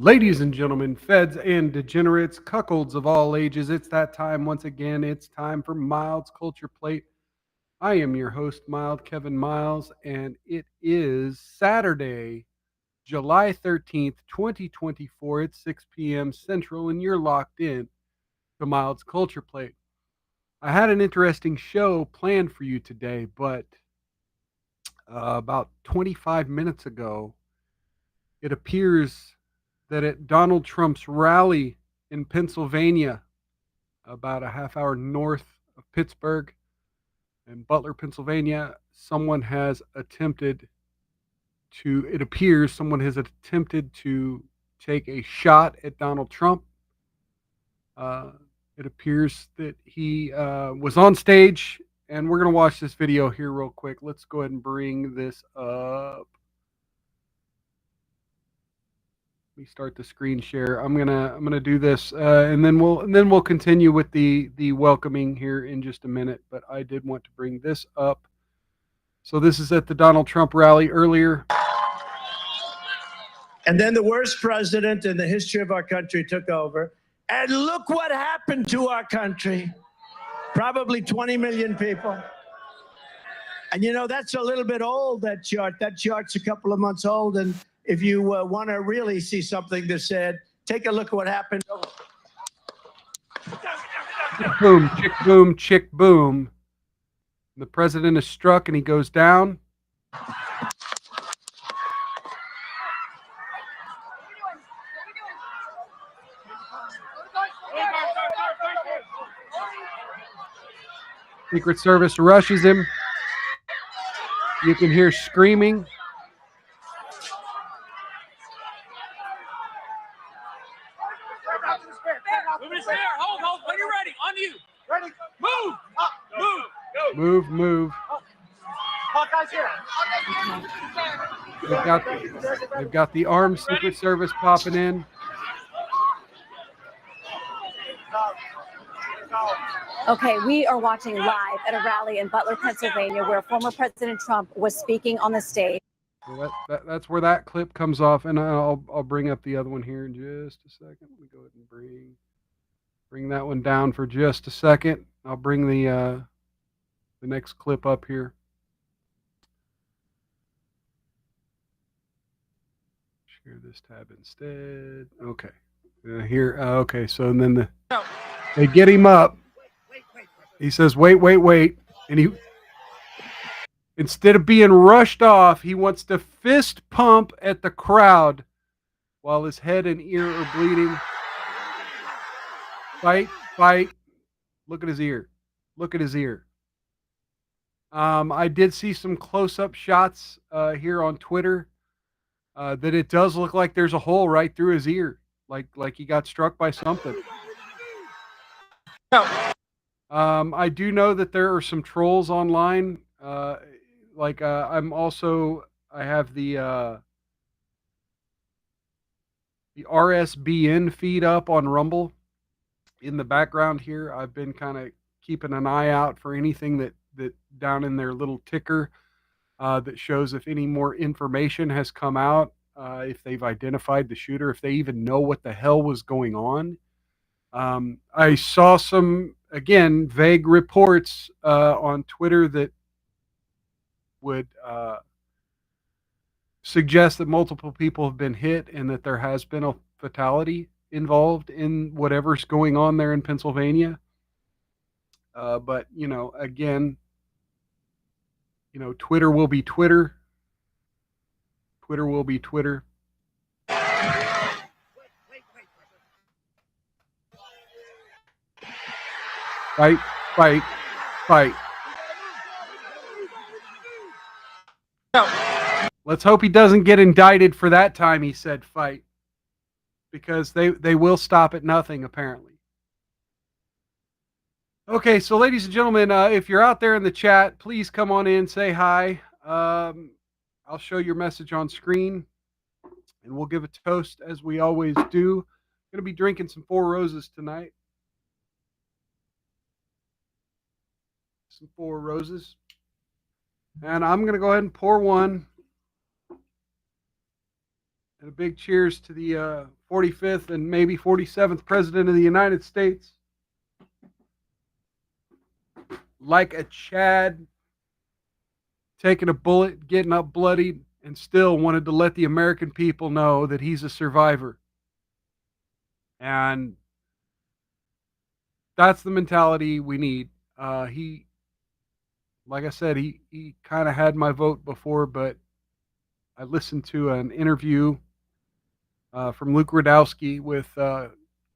Ladies and gentlemen, feds and degenerates, cuckolds of all ages, it's that time once again. It's time for Mild's Culture Plate. I am your host, Mild Kevin Miles, and it is Saturday, July 13th, 2024. It's 6 p.m. Central, and you're locked in to Mild's Culture Plate. I had an interesting show planned for you today, but about 25 minutes ago, it appears that at Donald Trump's rally in Pennsylvania, about a half hour north of Pittsburgh in Butler, Pennsylvania, it appears someone has attempted to take a shot at Donald Trump. Uh, it appears that he was on stage And we're going to watch this video here real quick. Let's go ahead and bring this up. Let me start the screen share. I'm gonna do this, and then we'll continue with the welcoming here in just a minute. But I did want to bring this up. So this is at the Donald Trump rally earlier. And then the worst president in the history of our country took over. And look what happened to our country. Probably 20 million people. And you know, that's a little bit old, that chart. That chart's a couple of months old. And if you want to really see something that said, take a look at what happened. Boom, chick, boom, chick, boom. The president is struck and he goes down. Secret Service rushes him. You can hear screaming. Hold. When you're ready, on you. Ready? Move. Move. Move. They've got the armed Secret Service popping in. Okay, we are watching live at a rally in Butler, Pennsylvania, where former President Trump was speaking on the stage. So that's where that clip comes off, and I'll bring up the other one here in just a second. Let me go ahead and bring that one down for just a second. I'll bring the next clip up here. Share this tab instead. Okay, here. Okay, so and then they get him up. He says, "Wait," and he, instead of being rushed off, he wants to fist pump at the crowd while his head and ear are bleeding. Fight. Look at his ear. I did see some close-up shots here on Twitter that it does look like there's a hole right through his ear, like he got struck by something. I do know that there are some trolls online. I have the RSBN feed up on Rumble in the background here. I've been kind of keeping an eye out for anything that down in their little ticker that shows if any more information has come out, if they've identified the shooter, if they even know what the hell was going on. I saw some, again, vague reports on Twitter that would suggest that multiple people have been hit and that there has been a fatality involved in whatever's going on there in Pennsylvania. But, again, Twitter will be Twitter. Twitter will be Twitter. Fight. Let's hope he doesn't get indicted for that time he said fight, because they will stop at nothing, apparently. Okay, so ladies and gentlemen, if you're out there in the chat, please come on in, say hi. I'll show your message on screen, and we'll give a toast as we always do. I'm going to be drinking some Four Roses tonight. Some Four Roses. And I'm going to go ahead and pour one. And a big cheers to the 45th and maybe 47th President of the United States. Like a Chad, taking a bullet, getting up bloodied, and still wanted to let the American people know that he's a survivor. And that's the mentality we need. Like I said, he kind of had my vote before, but I listened to an interview from Luke Radowski with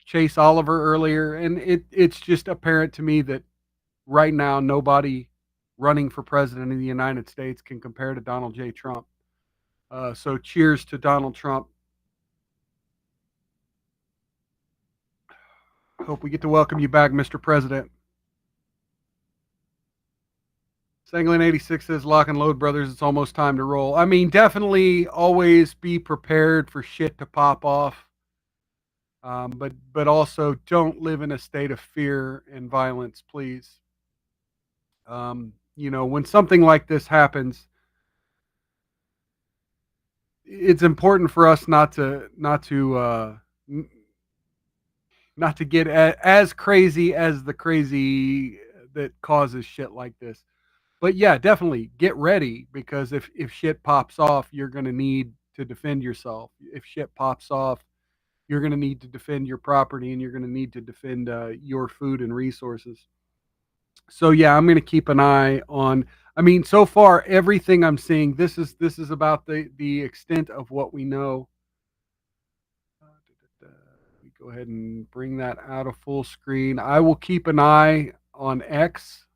Chase Oliver earlier, and it's just apparent to me that right now nobody running for president of the United States can compare to Donald J. Trump. So cheers to Donald Trump. Hope we get to welcome you back, Mr. President. Sanglin86 says, lock and load, brothers. It's almost time to roll. I mean, definitely always be prepared for shit to pop off. But also don't live in a state of fear and violence, please. When something like this happens, it's important for us not to get as crazy as the crazy that causes shit like this. But yeah, definitely get ready, because if shit pops off, you're going to need to defend yourself. If shit pops off, you're going to need to defend your property, and you're going to need to defend your food and resources. So yeah, I'm going to keep an eye on. I mean, so far everything I'm seeing, this is about the extent of what we know. We go ahead and bring that out of full screen. I will keep an eye on X.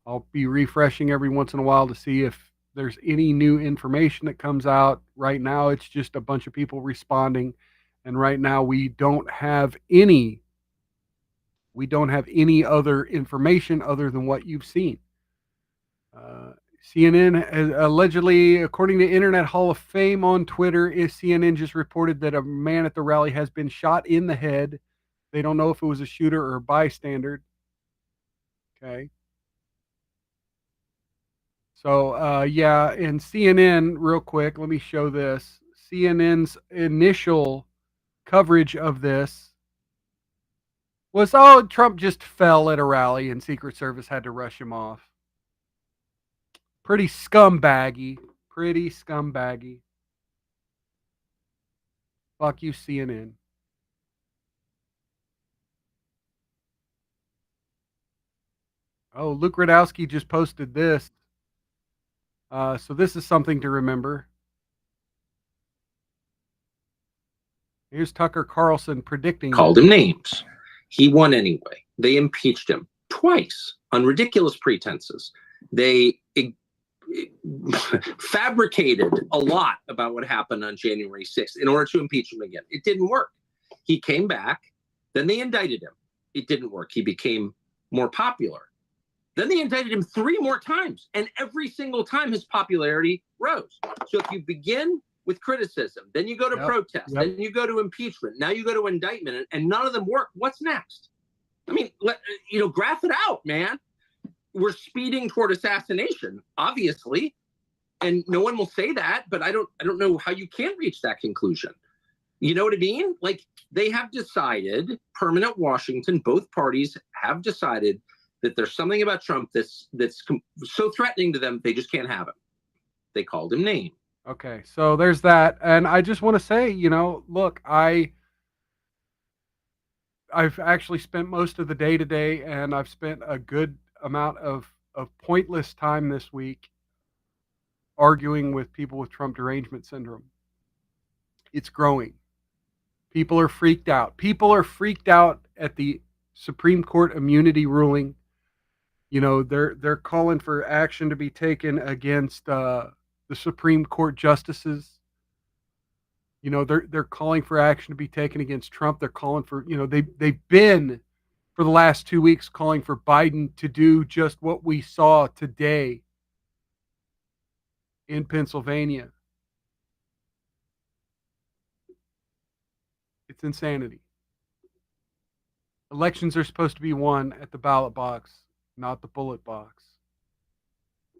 I'll be refreshing every once in a while to see if there's any new information that comes out. Right now, it's just a bunch of people responding, and right now we don't have any other information other than what you've seen. CNN allegedly, according to Internet Hall of Fame on Twitter, CNN just reported that a man at the rally has been shot in the head. They don't know if it was a shooter or a bystander. Okay. So, yeah, and CNN, real quick, let me show this. CNN's initial coverage of this was, oh, Trump just fell at a rally and Secret Service had to rush him off. Pretty scumbaggy. Pretty scumbaggy. Fuck you, CNN. Oh, Luke Radowski just posted this. So this is something to remember. Here's Tucker Carlson predicting. Called him names. He won anyway. They impeached him twice on ridiculous pretenses. They fabricated a lot about what happened on January 6th in order to impeach him again. It didn't work. He came back. Then they indicted him. It didn't work. He became more popular. Then they indicted him 3 more times, and every single time his popularity rose. So if you begin with criticism, then you go to protest, then you go to impeachment, now you go to indictment, and none of them work, what's next? I mean, graph it out, man. We're speeding toward assassination, obviously, and no one will say that, but I don't know how you can reach that conclusion. You know what I mean? Like, they have decided, permanent Washington, both parties have decided that there's something about Trump that's so threatening to them, they just can't have him. They called him name. Okay, so there's that. And I just want to say, look, I've actually spent most of the day today, and I've spent a good amount of pointless time this week arguing with people with Trump derangement syndrome. It's growing. People are freaked out. People are freaked out at the Supreme Court immunity ruling. They're calling for action to be taken against the Supreme Court justices. They're calling for action to be taken against Trump. They're calling for, they've been for the last 2 weeks calling for Biden to do just what we saw today in Pennsylvania. It's insanity. Elections are supposed to be won at the ballot box, not the bullet box.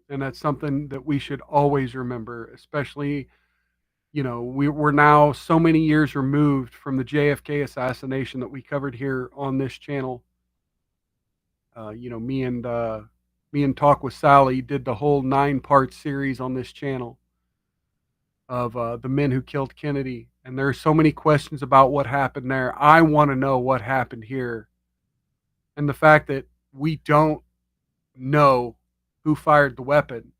And that's something that we should always remember, especially, we're now so many years removed from the JFK assassination that we covered here on this channel. Me and Talk with Sally did the whole 9-part series on this channel of the men who killed Kennedy. And there are so many questions about what happened there. I want to know what happened here. And the fact that we don't know who fired the weapon.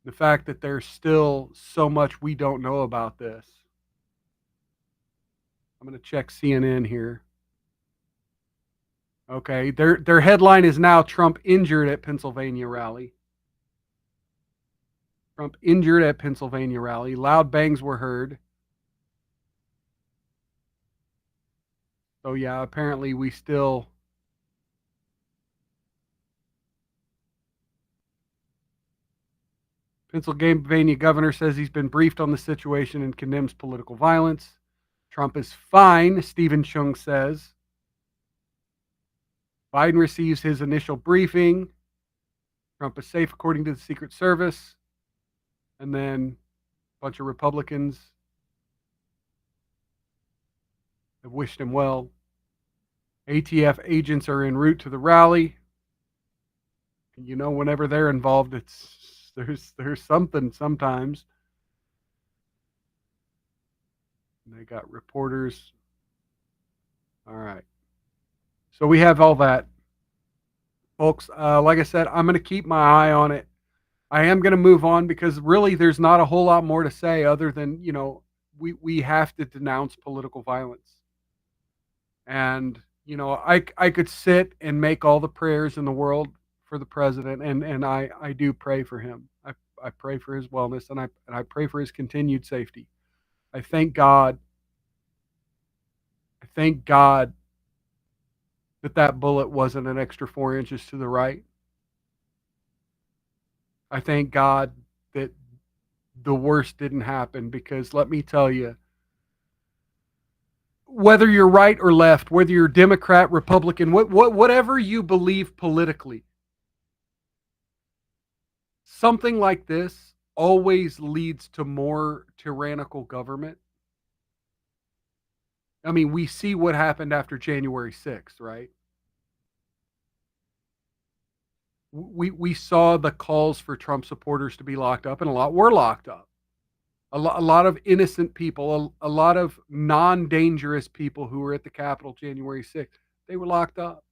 The fact that there's still so much we don't know about this. I'm going to check CNN here. Okay, their headline is now Trump injured at Pennsylvania rally. Trump injured at Pennsylvania rally. Loud bangs were heard. So yeah, apparently we still Pennsylvania governor says he's been briefed on the situation and condemns political violence. Trump is fine, Stephen Chung says. Biden receives his initial briefing. Trump is safe according to the Secret Service. And then a bunch of Republicans have wished him well. ATF agents are en route to the rally. You know, whenever they're involved, there's something sometimes. They got reporters. All right. So we have all that. Folks, like I said, I'm going to keep my eye on it. I am going to move on because really there's not a whole lot more to say other than, you know, we have to denounce political violence. And, you know, I could sit and make all the prayers in the world for the president, and I do pray for him. I pray for his wellness, and I pray for his continued safety. I thank God that bullet wasn't an extra 4 inches to the right. I thank God that the worst didn't happen, because let me tell you, whether you're right or left, whether you're Democrat, Republican, whatever you believe politically, something like this always leads to more tyrannical government. I mean, we see what happened after January 6th, right? We saw the calls for Trump supporters to be locked up, and a lot were locked up. A lot of innocent people, a lot of non-dangerous people who were at the Capitol January 6th, they were locked up.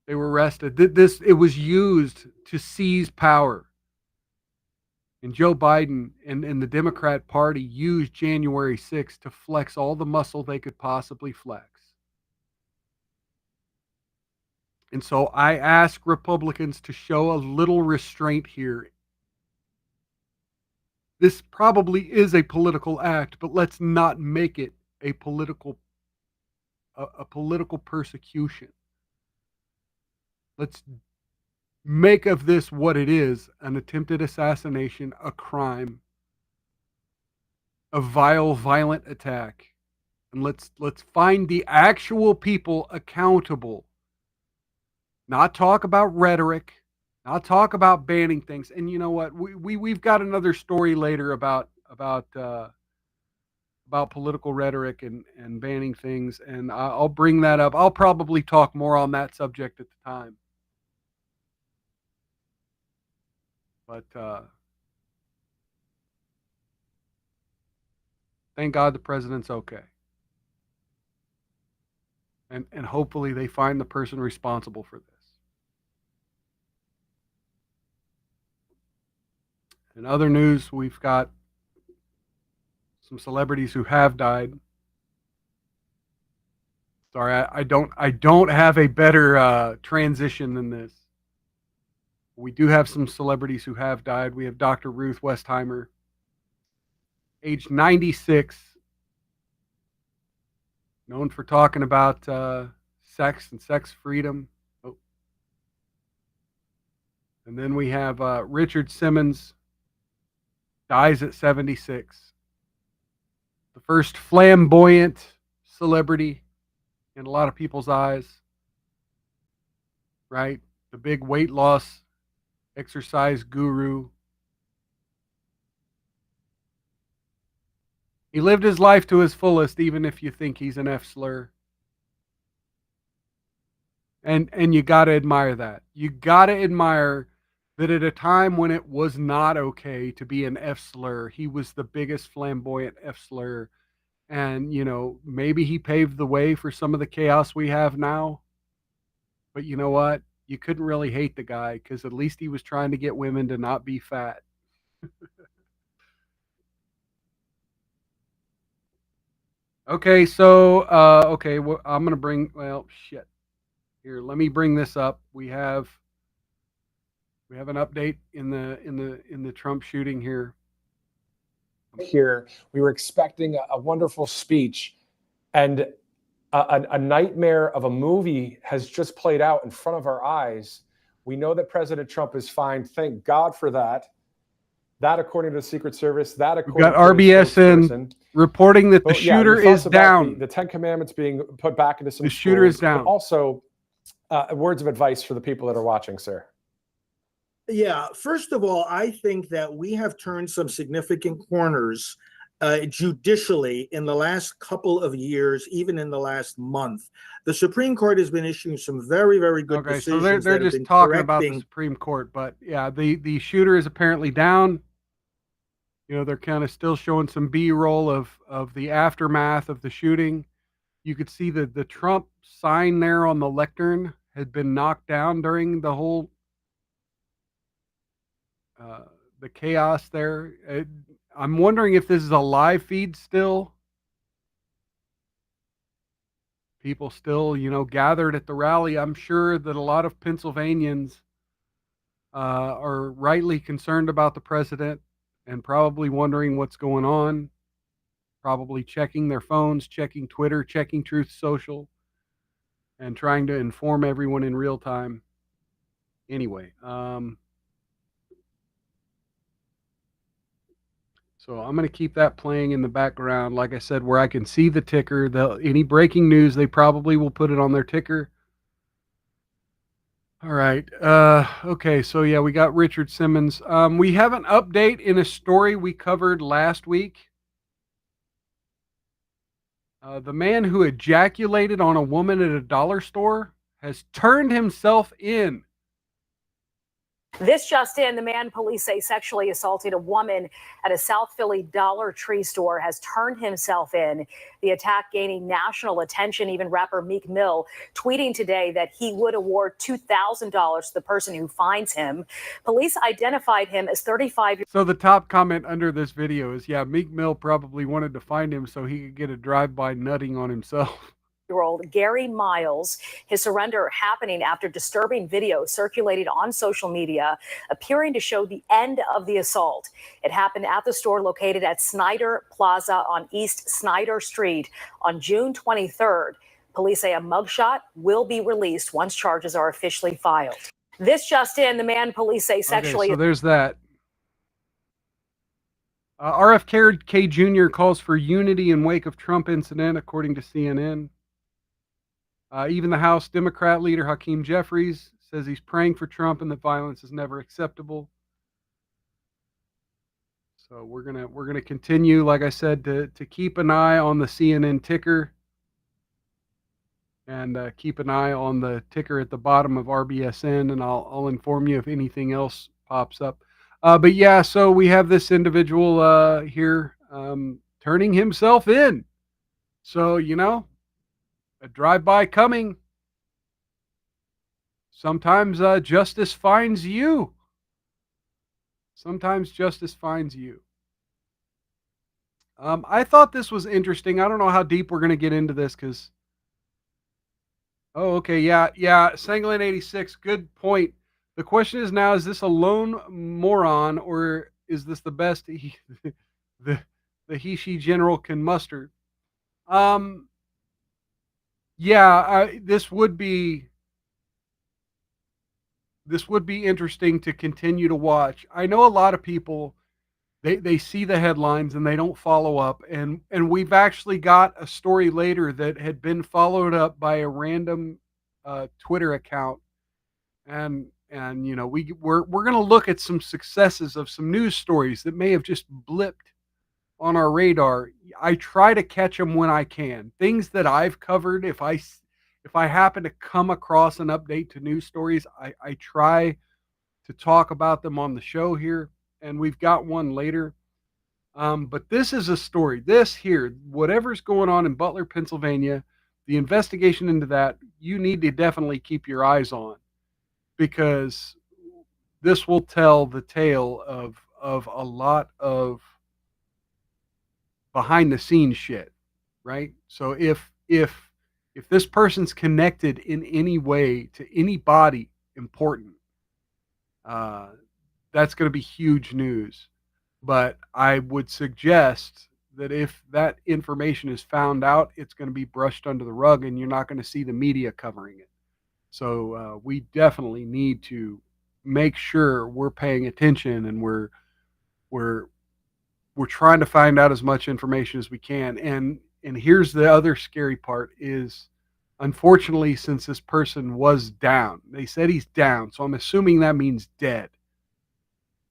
They were arrested. It was used to seize power. And Joe Biden and the Democrat Party used January 6th to flex all the muscle they could possibly flex. And so I ask Republicans to show a little restraint here. This probably is a political act, but let's not make it a political persecution. Let's make of this what it is: an attempted assassination, a crime, a vile, violent attack. And let's find the actual people accountable. Not talk about rhetoric, not talk about banning things. And you know what? We've got another story later about political rhetoric and banning things, and I'll bring that up. I'll probably talk more on that subject at the time. But thank God the president's okay. And hopefully they find the person responsible for this. In other news, we've got some celebrities who have died. Sorry, I don't have a better transition than this. We do have some celebrities who have died. We have Dr. Ruth Westheimer, age 96, known for talking about sex and sex freedom. Oh. And then we have Richard Simmons, dies at 76. The first flamboyant celebrity in a lot of people's eyes, right? The big weight loss exercise guru. He lived his life to his fullest, even if you think he's an F slur. And you got to admire that. You got to admire that at a time when it was not okay to be an F slur, he was the biggest flamboyant F slur. And, you know, maybe he paved the way for some of the chaos we have now. But you know what? You couldn't really hate the guy, because at least he was trying to get women to not be fat. Okay, so well, I'm gonna bring. Well, shit. Here, let me bring this up. We have an update in the Trump shooting here. Here, we were expecting a wonderful speech, and a nightmare of a movie has just played out in front of our eyes We know that President Trump is fine. Thank God for that. That, according to the Secret Service, that We've according got to the RBSN spokesperson. reporting that the But, yeah, shooter your thoughts is about down. The Ten Commandments being put back into some The shooter is schools, down. But also, words of advice for the people that are watching, sir. Yeah, first of all, I think that we have turned some significant corners judicially in the last couple of years, even in the last month. The Supreme Court has been issuing some very, very good Okay, decisions. so they're that have just been talking about the correcting. Supreme Court, but yeah, the shooter is apparently down. You know, they're kind of still showing some B-roll of the aftermath of the shooting. You could see that the Trump sign there on the lectern had been knocked down during the whole the chaos there. I'm wondering if this is a live feed still. People still, you know, gathered at the rally. I'm sure that a lot of Pennsylvanians are rightly concerned about the president and probably wondering what's going on. Probably checking their phones, checking Twitter, checking Truth Social, and trying to inform everyone in real time. Anyway, so I'm going to keep that playing in the background, like I said, where I can see the ticker. Any breaking news, they probably will put it on their ticker. All right. Okay, so yeah, we got Richard Simmons. We have an update in a story we covered last week. The man who ejaculated on a woman at a dollar store has turned himself in. This just in, the man police say sexually assaulted a woman at a South Philly Dollar Tree store has turned himself in. The attack gaining national attention, even rapper Meek Mill tweeting today that he would award $2,000 to the person who finds him. Police identified him as 35. So the top comment under this video is, yeah, Meek Mill probably wanted to find him so he could get a drive-by nutting on himself. Gary Miles. His surrender happening after disturbing video circulated on social media appearing to show the end of the assault. It happened at the store located at Snyder Plaza on East Snyder Street on June 23rd. Police say a mugshot will be released once charges are officially filed. This just in, the man police say sexually. Okay, so there's that. RFK Jr. calls for unity in wake of Trump incident, according to CNN. Even the House Democrat leader Hakeem Jeffries says he's praying for Trump and that violence is never acceptable. So we're gonna continue, like I said, to keep an eye on the CNN ticker and keep an eye on the ticker at the bottom of RBSN, and I'll inform you if anything else pops up. But yeah, so we have this individual here turning himself in. So, you know, a drive-by coming. Sometimes justice finds you. Sometimes justice finds you. I thought this was interesting. I don't know how deep we're going to get into this because... Oh, okay. Yeah. Sangolin 86. Good point. The question is now, is this a lone moron or is this the best the he, she general can muster? Yeah, this would be interesting to continue to watch. I know a lot of people, they see the headlines and they don't follow up, and we've actually got a story later that had been followed up by a random Twitter account, and you know, we're going to look at some successes of some news stories that may have just blipped on our radar. I try to catch them when I can. Things that I've covered, if I happen to come across an update to news stories, I try to talk about them on the show here, and we've got one later. But this is a story. This here, whatever's going on in Butler, Pennsylvania, the investigation into that, you need to definitely keep your eyes on, because this will tell the tale of a lot of behind the scenes shit, right? So if this person's connected in any way to anybody important, that's going to be huge news. But I would suggest that if that information is found out, it's going to be brushed under the rug and you're not going to see the media covering it. So we definitely need to make sure we're paying attention, and we're trying to find out as much information as we can. And here's the other scary part is, unfortunately, since this person was down, they said he's down, so I'm assuming that means dead.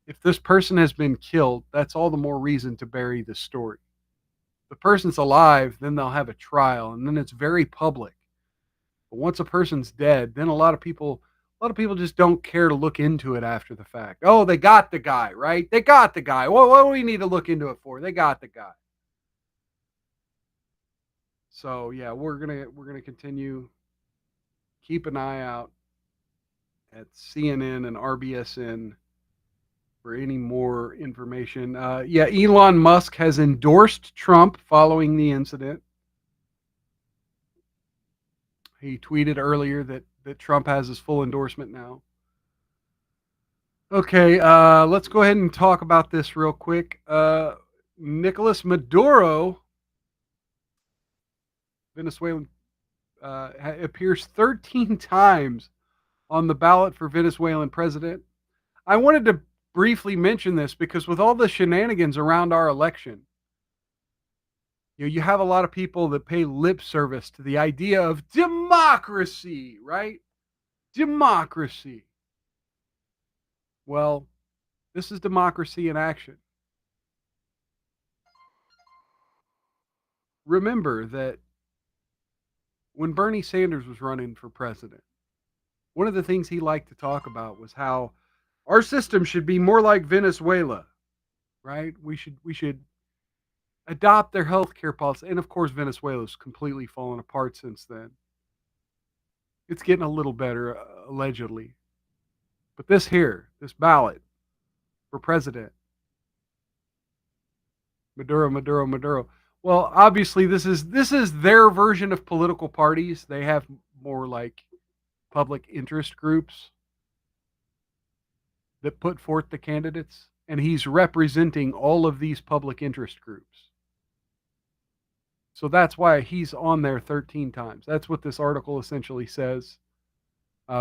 If this person has been killed, that's all the more reason to bury the story. If the person's alive, then they'll have a trial, and then it's very public. But once a person's dead, then a lot of people just don't care to look into it after the fact. Oh, they got the guy, right? They got the guy. Well, what do we need to look into it for? They got the guy. So yeah, we're gonna continue. Keep an eye out at CNN and RBSN for any more information. Yeah, Elon Musk has endorsed Trump following the incident. He tweeted earlier that Trump has his full endorsement now. Okay, let's go ahead and talk about this real quick. Nicolas Maduro, Venezuelan, appears 13 times on the ballot for Venezuelan president. I wanted to briefly mention this because with all the shenanigans around our election, you have a lot of people that pay lip service to the idea of democracy, right? Democracy. Well, this is democracy in action. Remember that when Bernie Sanders was running for president, one of the things he liked to talk about was how our system should be more like Venezuela, right? We should adopt their healthcare policy. And of course, Venezuela's completely fallen apart since then. It's getting a little better, allegedly. But this ballot for president, Maduro. Well, obviously, this is their version of political parties. They have more like public interest groups that put forth the candidates, and he's representing all of these public interest groups. So that's why he's on there 13 times. That's what this article essentially says.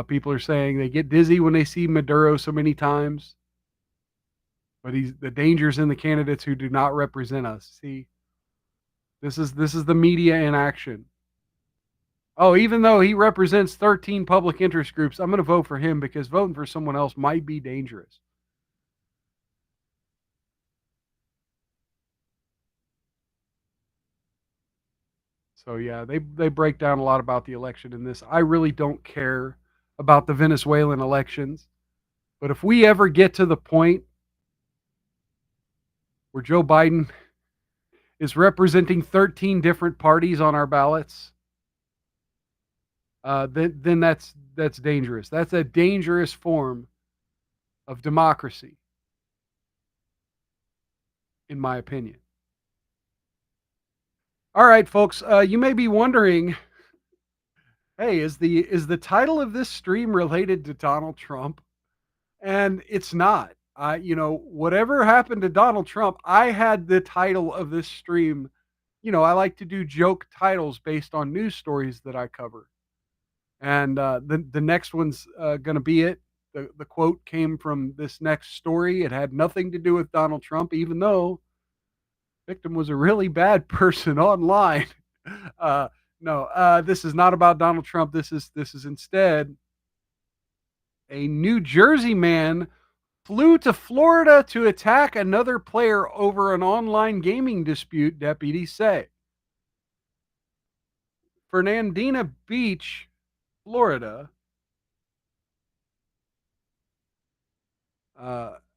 People are saying they get dizzy when they see Maduro so many times, but the danger's in the candidates who do not represent us. See, this is the media in action. Oh, even though he represents 13 public interest groups, I'm going to vote for him because voting for someone else might be dangerous. So yeah, they break down a lot about the election in this. I really don't care about the Venezuelan elections, but if we ever get to the point where Joe Biden is representing 13 different parties on our ballots, then that's dangerous. That's a dangerous form of democracy, in my opinion. All right, folks, you may be wondering, hey, is the title of this stream related to Donald Trump? And it's not. Whatever happened to Donald Trump, I had the title of this stream. I like to do joke titles based on news stories that I cover. And the next one's going to be it. The quote came from this next story. It had nothing to do with Donald Trump, even though the victim was a really bad person online. No, this is not about Donald Trump. This is instead a New Jersey man flew to Florida to attack another player over an online gaming dispute, deputies say. Fernandina Beach, Florida.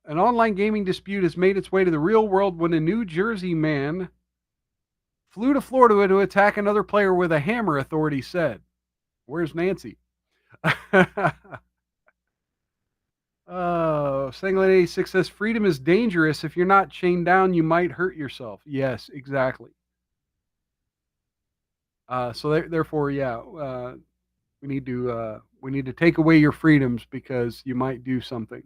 An online gaming dispute has made its way to the real world when a New Jersey man flew to Florida to attack another player with a hammer, authorities said. Where's Nancy? Singlet 86 says, freedom is dangerous. If you're not chained down, you might hurt yourself. Yes, exactly. So therefore, yeah, we need to take away your freedoms because you might do something.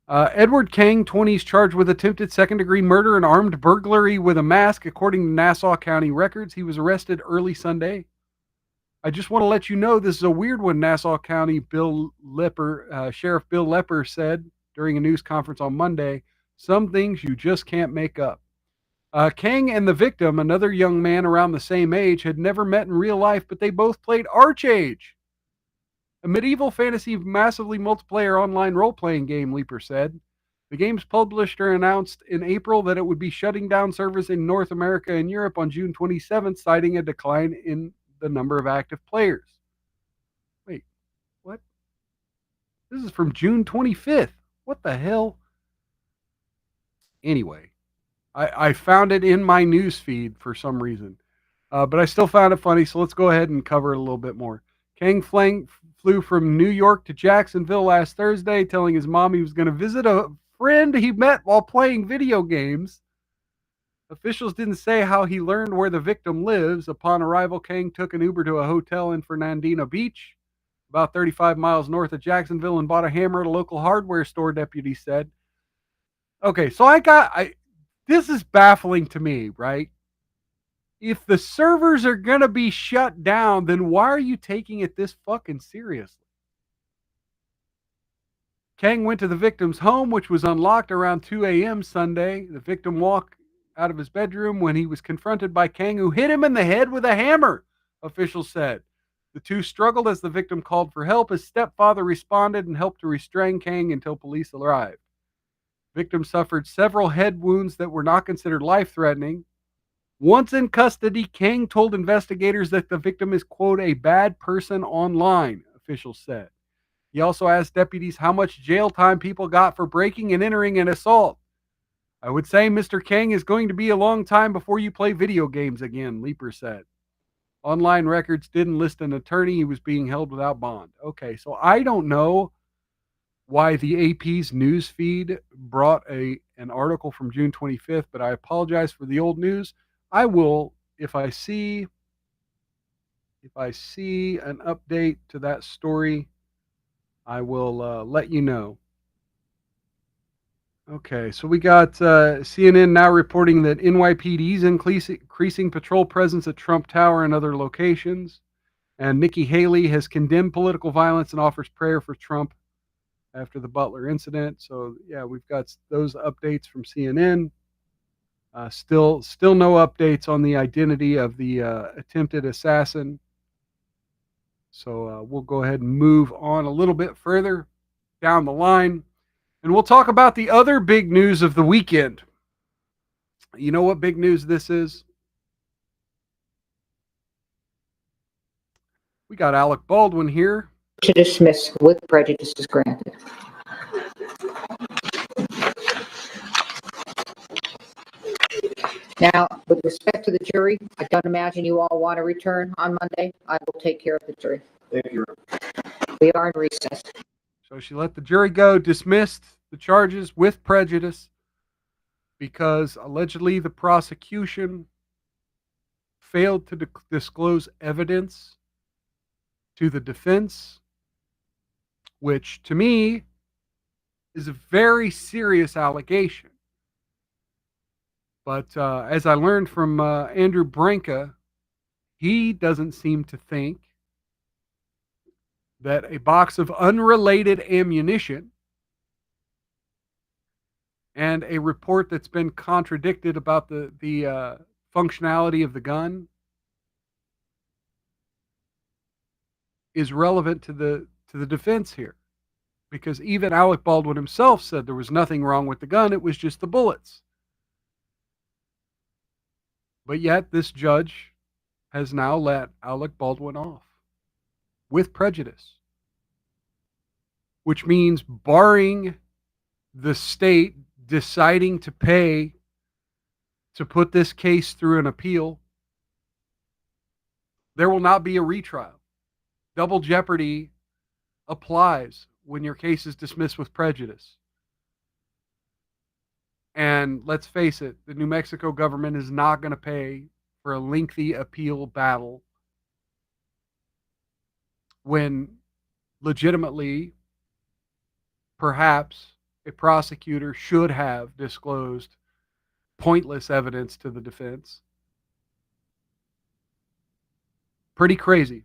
Edward Kang, 20, is charged with attempted second-degree murder and armed burglary with a mask, according to Nassau County records. He was arrested early Sunday I just want to let you know this is a weird one. Nassau County Sheriff Bill Lepper said during a news conference on Monday, some things you just can't make up. Kang and the victim, another young man around the same age, had never met in real life, but they both played Archage, a medieval fantasy massively multiplayer online role-playing game, Leaper said. The game's publisher announced in April that it would be shutting down servers in North America and Europe on June 27th, citing a decline in the number of active players. Wait, what? This is from June 25th. What the hell? Anyway, I found it in my news feed for some reason, but I still found it funny, so let's go ahead and cover it a little bit more. Kang flew from New York to Jacksonville last Thursday, telling his mom he was going to visit a friend he met while playing video games. Officials didn't say how he learned where the victim lives. Upon arrival, Kang took an Uber to a hotel in Fernandina Beach, about 35 miles north of Jacksonville, and bought a hammer at a local hardware store, deputies said. Okay, so this is baffling to me, right? If the servers are going to be shut down, then why are you taking it this fucking seriously? Kang went to the victim's home, which was unlocked around 2 a.m. Sunday. The victim walked out of his bedroom when he was confronted by Kang, who hit him in the head with a hammer, officials said. The two struggled as the victim called for help. His stepfather responded and helped to restrain Kang until police arrived. Victim suffered several head wounds that were not considered life-threatening. Once in custody, Kang told investigators that the victim is, quote, a bad person online, officials said. He also asked deputies how much jail time people got for breaking and entering an assault. I would say Mr. Kang is going to be a long time before you play video games again, Leaper said. Online records didn't list an attorney. He was being held without bond. Okay, so I don't know why the AP's news feed brought an article from June 25th, but I apologize for the old news. I will, if I see an update to that story, I will let you know. Okay, so we got CNN now reporting that NYPD is increasing patrol presence at Trump Tower and other locations. And Nikki Haley has condemned political violence and offers prayer for Trump after the Butler incident. So, yeah, we've got those updates from CNN. Still no updates on the identity of the attempted assassin. So we'll go ahead and move on a little bit further down the line. And we'll talk about the other big news of the weekend. You know what big news this is? We got Alec Baldwin here. To dismiss with prejudice is granted. Now, with respect to the jury, I don't imagine you all want to return on Monday. I will take care of the jury. Thank you. We are in recess. So she let the jury go, dismissed the charges with prejudice because allegedly the prosecution failed to disclose evidence to the defense, which to me is a very serious allegation. But as I learned from Andrew Branca, he doesn't seem to think that a box of unrelated ammunition and a report that's been contradicted about the functionality of the gun is relevant to the defense here. Because even Alec Baldwin himself said there was nothing wrong with the gun, it was just the bullets. But yet this judge has now let Alec Baldwin off with prejudice, which means barring the state deciding to pay to put this case through an appeal, there will not be a retrial. Double jeopardy applies when your case is dismissed with prejudice. And let's face it, the New Mexico government is not going to pay for a lengthy appeal battle when legitimately, perhaps, a prosecutor should have disclosed pointless evidence to the defense. Pretty crazy.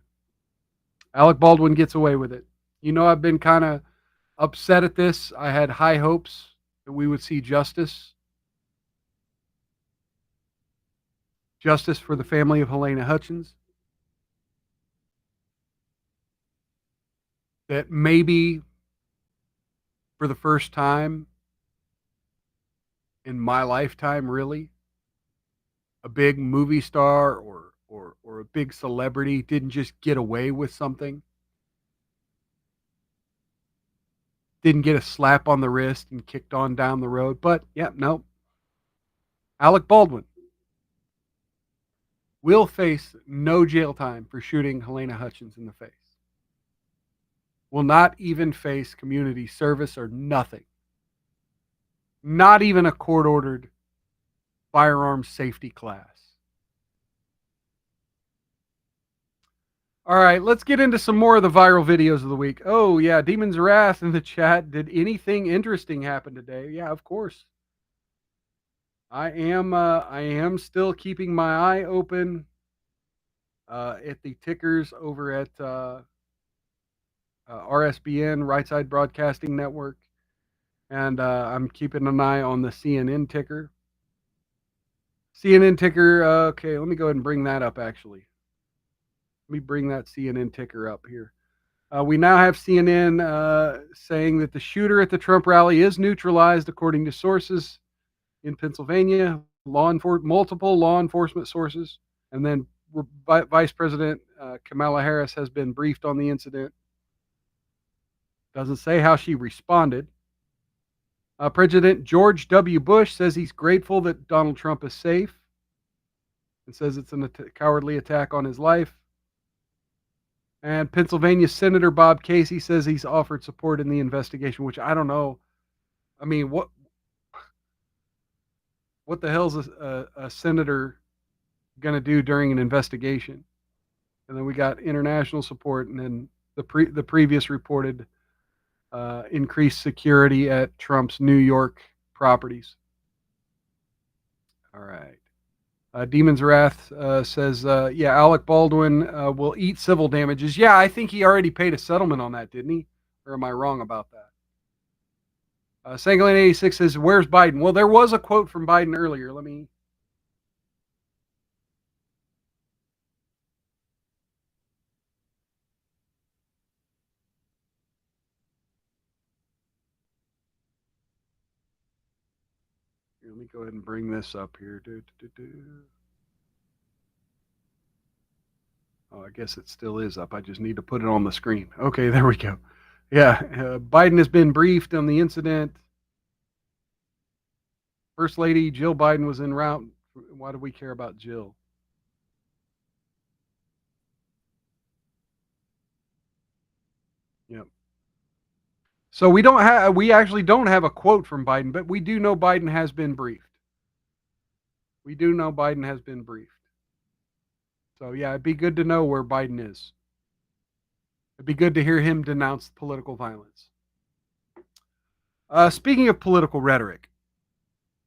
Alec Baldwin gets away with it. You know, I've been kind of upset at this. I had high hopes that we would see justice. Justice for the family of Helena Hutchins. That maybe for the first time in my lifetime, really, a big movie star or a big celebrity didn't just get away with something. Didn't get a slap on the wrist and kicked on down the road. But, yeah, no. Alec Baldwin will face no jail time for shooting Helena Hutchins in the face. Will not even face community service or nothing. Not even a court-ordered firearms safety class. All right, let's get into some more of the viral videos of the week. Oh, yeah, Demon's Wrath in the chat. Did anything interesting happen today? Yeah, of course. I am still keeping my eye open at the tickers over at RSBN, Right Side Broadcasting Network, and I'm keeping an eye on the CNN ticker. CNN ticker, okay, let me go ahead and bring that up, actually. Let me bring that CNN ticker up here. We now have CNN saying that the shooter at the Trump rally is neutralized, according to sources in Pennsylvania, multiple law enforcement sources. And then Vice President Kamala Harris has been briefed on the incident. Doesn't say how she responded. President George W. Bush says he's grateful that Donald Trump is safe and says it's a cowardly attack on his life. And Pennsylvania Senator Bob Casey says he's offered support in the investigation, which I don't know. I mean, what the hell's a senator going to do during an investigation? And then we got international support, and then the previous reported increased security at Trump's New York properties. All right. Demon's Wrath says, yeah, Alec Baldwin will eat civil damages. Yeah, I think he already paid a settlement on that, didn't he? Or am I wrong about that? Sangolin 86 says, where's Biden? Well, there was a quote from Biden earlier. Let me... Let me go ahead and bring this up here. Oh, I guess it still is up. I just need to put it on the screen. Okay, there we go. Yeah, Biden has been briefed on the incident. First Lady Jill Biden was en route. Why do we care about Jill? Yep. So we actually don't have a quote from Biden, but we do know Biden has been briefed. We do know Biden has been briefed. So yeah, it'd be good to know where Biden is. It'd be good to hear him denounce political violence. Speaking of political rhetoric,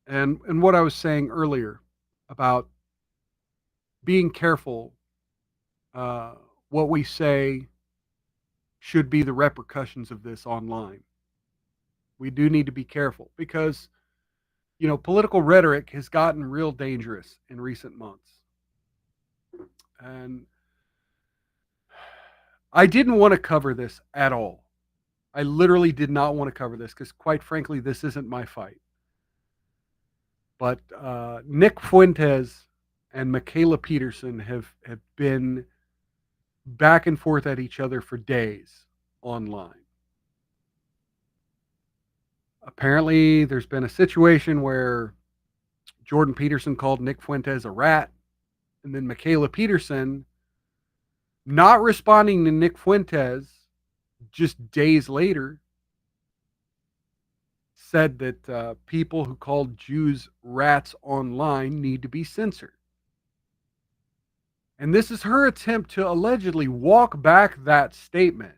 and what I was saying earlier about being careful, what we say should be the repercussions of this online. We do need to be careful because, you know, political rhetoric has gotten real dangerous in recent months. And I didn't want to cover this at all. I literally did not want to cover this because, quite frankly, this isn't my fight. But Nick Fuentes and Michaela Peterson have been back and forth at each other for days online. Apparently, there's been a situation where Jordan Peterson called Nick Fuentes a rat, and then Michaela Peterson, not responding to Nick Fuentes, just days later, said that people who called Jews rats online need to be censored. And this is her attempt to allegedly walk back that statement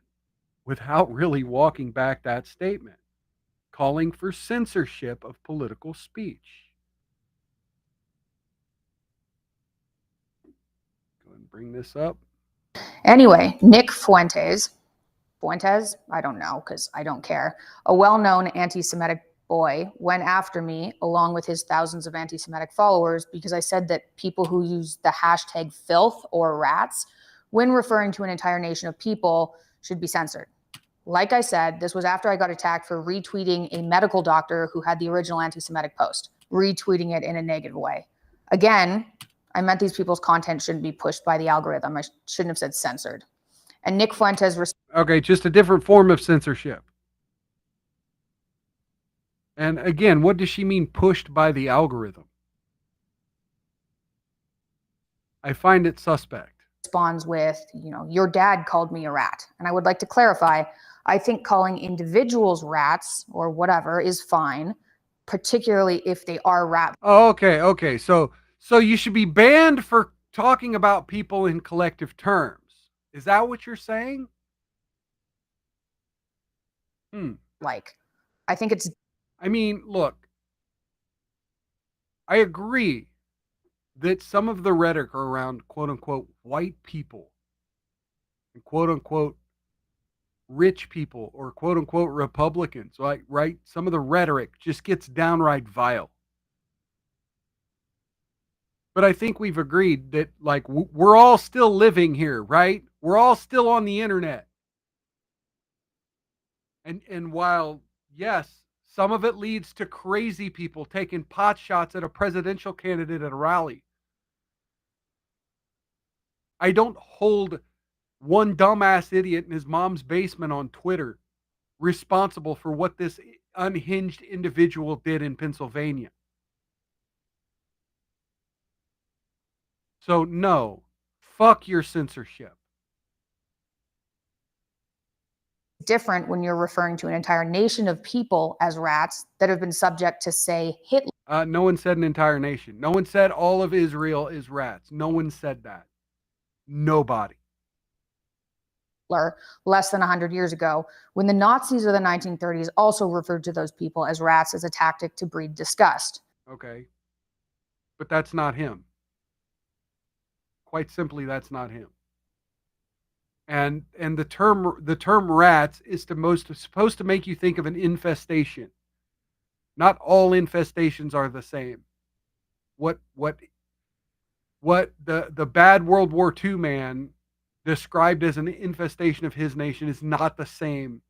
without really walking back that statement, calling for censorship of political speech. Go ahead and bring this up. Anyway, Nick Fuentes, I don't know because I don't care, a well-known anti-Semitic boy, went after me along with his thousands of anti-Semitic followers because I said that people who use the hashtag filth or rats when referring to an entire nation of people should be censored. Like I said, this was after I got attacked for retweeting a medical doctor who had the original anti-Semitic post, retweeting it in a negative way. Again, I meant these people's content shouldn't be pushed by the algorithm. I shouldn't have said censored. And Nick Fuentes... Okay, just a different form of censorship. And again, what does she mean pushed by the algorithm? I find it suspect. Responds with, your dad called me a rat. And I would like to clarify, I think calling individuals rats or whatever is fine, particularly if they are rats. Oh, okay. So you should be banned for talking about people in collective terms. Is that what you're saying? Like, I think it's... I mean, look, I agree that some of the rhetoric around quote unquote white people and quote unquote rich people or quote unquote Republicans, right? Some of the rhetoric just gets downright vile. But I think we've agreed that, like, we're all still living here, right? We're all still on the internet. And while, yes, some of it leads to crazy people taking pot shots at a presidential candidate at a rally, I don't hold one dumbass idiot in his mom's basement on Twitter responsible for what this unhinged individual did in Pennsylvania. So no, fuck your censorship. Different when you're referring to an entire nation of people as rats that have been subject to, say, Hitler. No one said an entire nation. No one said all of Israel is rats. No one said that. Nobody. Less than 100 years ago, when the Nazis of the 1930s also referred to those people as rats as a tactic to breed disgust. Okay. But that's not him. Quite simply, that's not him. And the term rats is supposed to make you think of an infestation. Not all infestations are the same. What the bad World War II man described as an infestation of his nation is not the same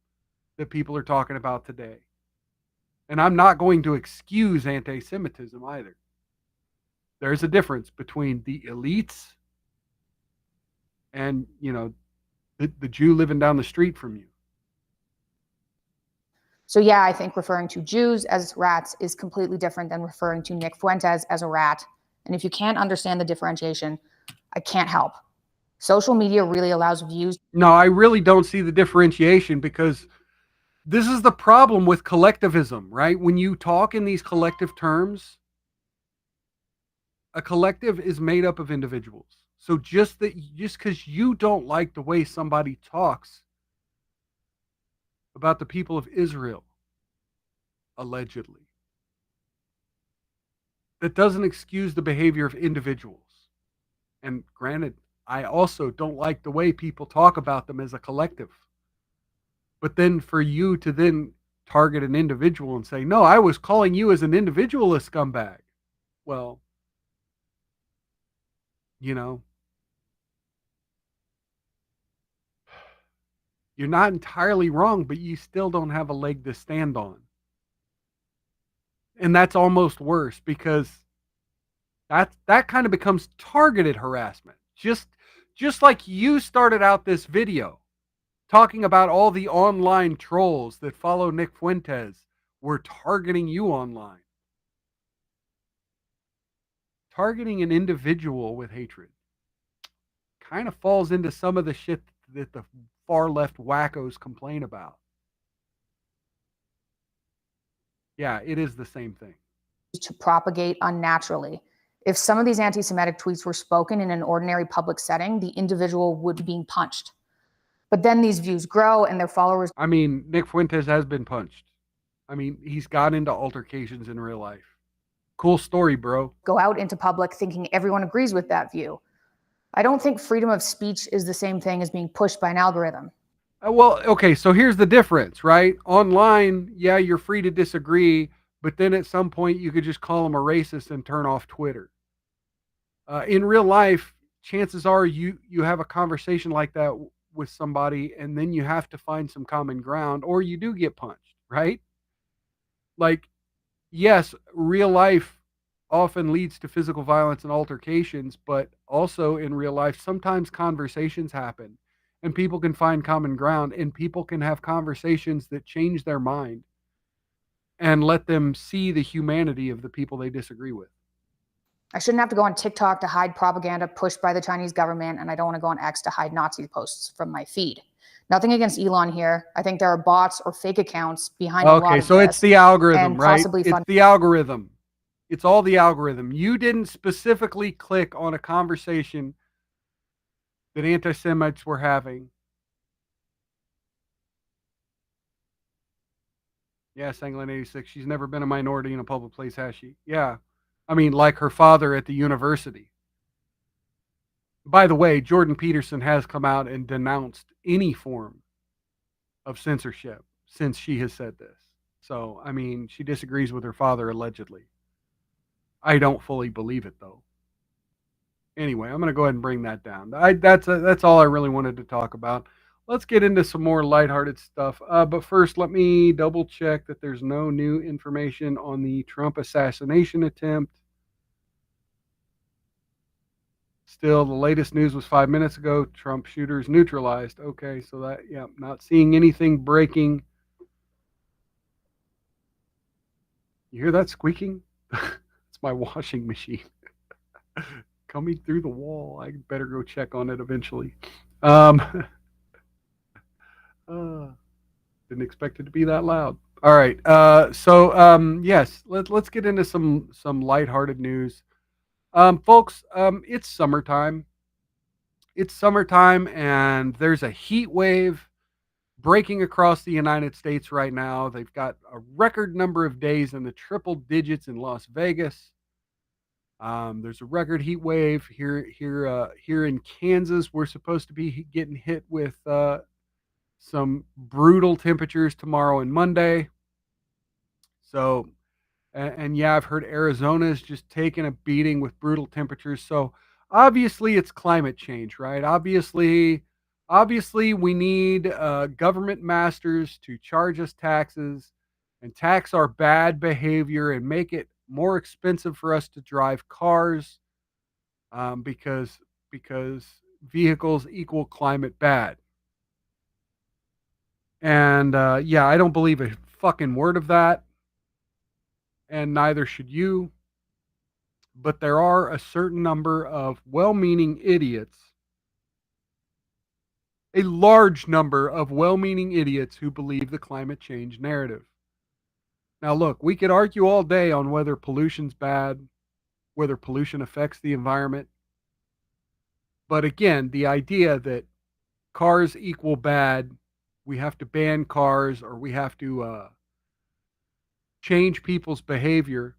that people are talking about today. And I'm not going to excuse anti-Semitism either. There's a difference between the elites and, the Jew living down the street from you. So yeah, I think referring to Jews as rats is completely different than referring to Nick Fuentes as a rat. And if you can't understand the differentiation, I can't help. Social media really allows views. No, I really don't see the differentiation, because this is the problem with collectivism, right? When you talk in these collective terms, a collective is made up of individuals. So just because you don't like the way somebody talks about the people of Israel, allegedly, that doesn't excuse the behavior of individuals. And granted, I also don't like the way people talk about them as a collective. But then for you to then target an individual and say, no, I was calling you as an individual a scumbag. Well, you're not entirely wrong, but you still don't have a leg to stand on. And that's almost worse, because that kind of becomes targeted harassment. Just like you started out this video talking about all the online trolls that follow Nick Fuentes were targeting you online. Targeting an individual with hatred kind of falls into some of the shit that the far left wackos complain about. Yeah, it is the same thing. To propagate unnaturally. If some of these anti-Semitic tweets were spoken in an ordinary public setting, the individual would be being punched. But then these views grow and their followers... I mean, Nick Fuentes has been punched. I mean, he's got into altercations in real life. Cool story, bro. Go out into public thinking everyone agrees with that view. I don't think freedom of speech is the same thing as being pushed by an algorithm. Well, okay, so here's the difference, right? Online, yeah, you're free to disagree, but then at some point you could just call them a racist and turn off Twitter. In real life, chances are you have a conversation like that with somebody, and then you have to find some common ground, or you do get punched, right? Like, yes, real life often leads to physical violence and altercations, but also in real life, sometimes conversations happen and people can find common ground and people can have conversations that change their mind and let them see the humanity of the people they disagree with. I shouldn't have to go on TikTok to hide propaganda pushed by the Chinese government, and I don't want to go on X to hide Nazi posts from my feed. Nothing against Elon here. I think there are bots or fake accounts behind a lot Okay, of so this, it's the algorithm, and right? possibly It's the algorithm. It's all the algorithm. You didn't specifically click on a conversation that anti-Semites were having. Yeah, Sanglan 86. She's never been a minority in a public place, has she? Yeah. I mean, like her father at the university. By the way, Jordan Peterson has come out and denounced any form of censorship since she has said this. So, I mean, she disagrees with her father allegedly. I don't fully believe it though. Anyway, I'm going to go ahead and bring that down. That's all I really wanted to talk about. Let's get into some more lighthearted stuff. But first, let me double check that there's no new information on the Trump assassination attempt. Still, the latest news was 5 minutes ago. Trump shooters neutralized. Okay, so that, yeah, not seeing anything breaking. You hear that squeaking? It's my washing machine coming through the wall. I better go check on it eventually. Didn't expect it to be that loud. All right. Yes, let's get into some lighthearted news. Folks, it's summertime. It's summertime, and there's a heat wave breaking across the United States right now. They've got a record number of days in the triple digits in Las Vegas. There's a record heat wave here in Kansas. We're supposed to be getting hit with some brutal temperatures tomorrow and Monday. So, and yeah, I've heard Arizona is just taking a beating with brutal temperatures. So obviously it's climate change, right? Obviously we need government masters to charge us taxes and tax our bad behavior and make it more expensive for us to drive cars because vehicles equal climate bad. And yeah, I don't believe a fucking word of that. And neither should you. But there are a certain number of well-meaning idiots, a large number of well-meaning idiots who believe the climate change narrative. Now, look, we could argue all day on whether pollution's bad, whether pollution affects the environment. But again, the idea that cars equal bad, we have to ban cars or we have to change people's behavior.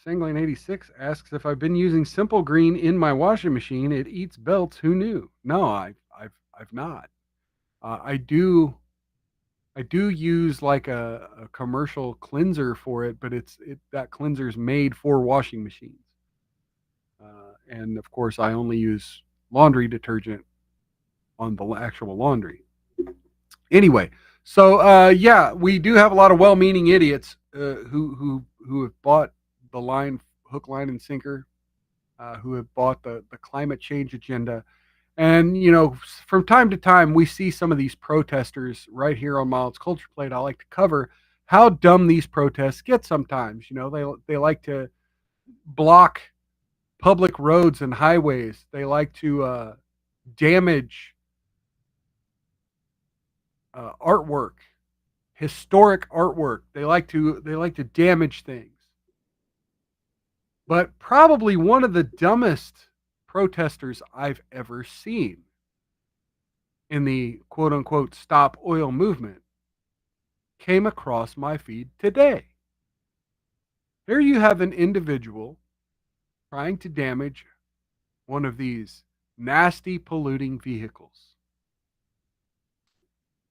Sangline 86 asks if I've been using Simple Green in my washing machine. It eats belts. Who knew? No, I've not. I do use like a commercial cleanser for it, but that cleanser is made for washing machines. And of course, I only use laundry detergent on the actual laundry. Anyway, so yeah, we do have a lot of well-meaning idiots who have bought the line, hook, line, and sinker, who have bought the climate change agenda. And, you know, from time to time, we see some of these protesters right here on Miles Culture Plate. I like to cover how dumb these protests get sometimes. You know, they like to block public roads and highways. They like to damage artwork, historic artwork. They like to damage things. But probably one of the dumbest protesters I've ever seen in the quote unquote stop oil movement came across my feed today. Here you have an individual trying to damage one of these nasty, polluting vehicles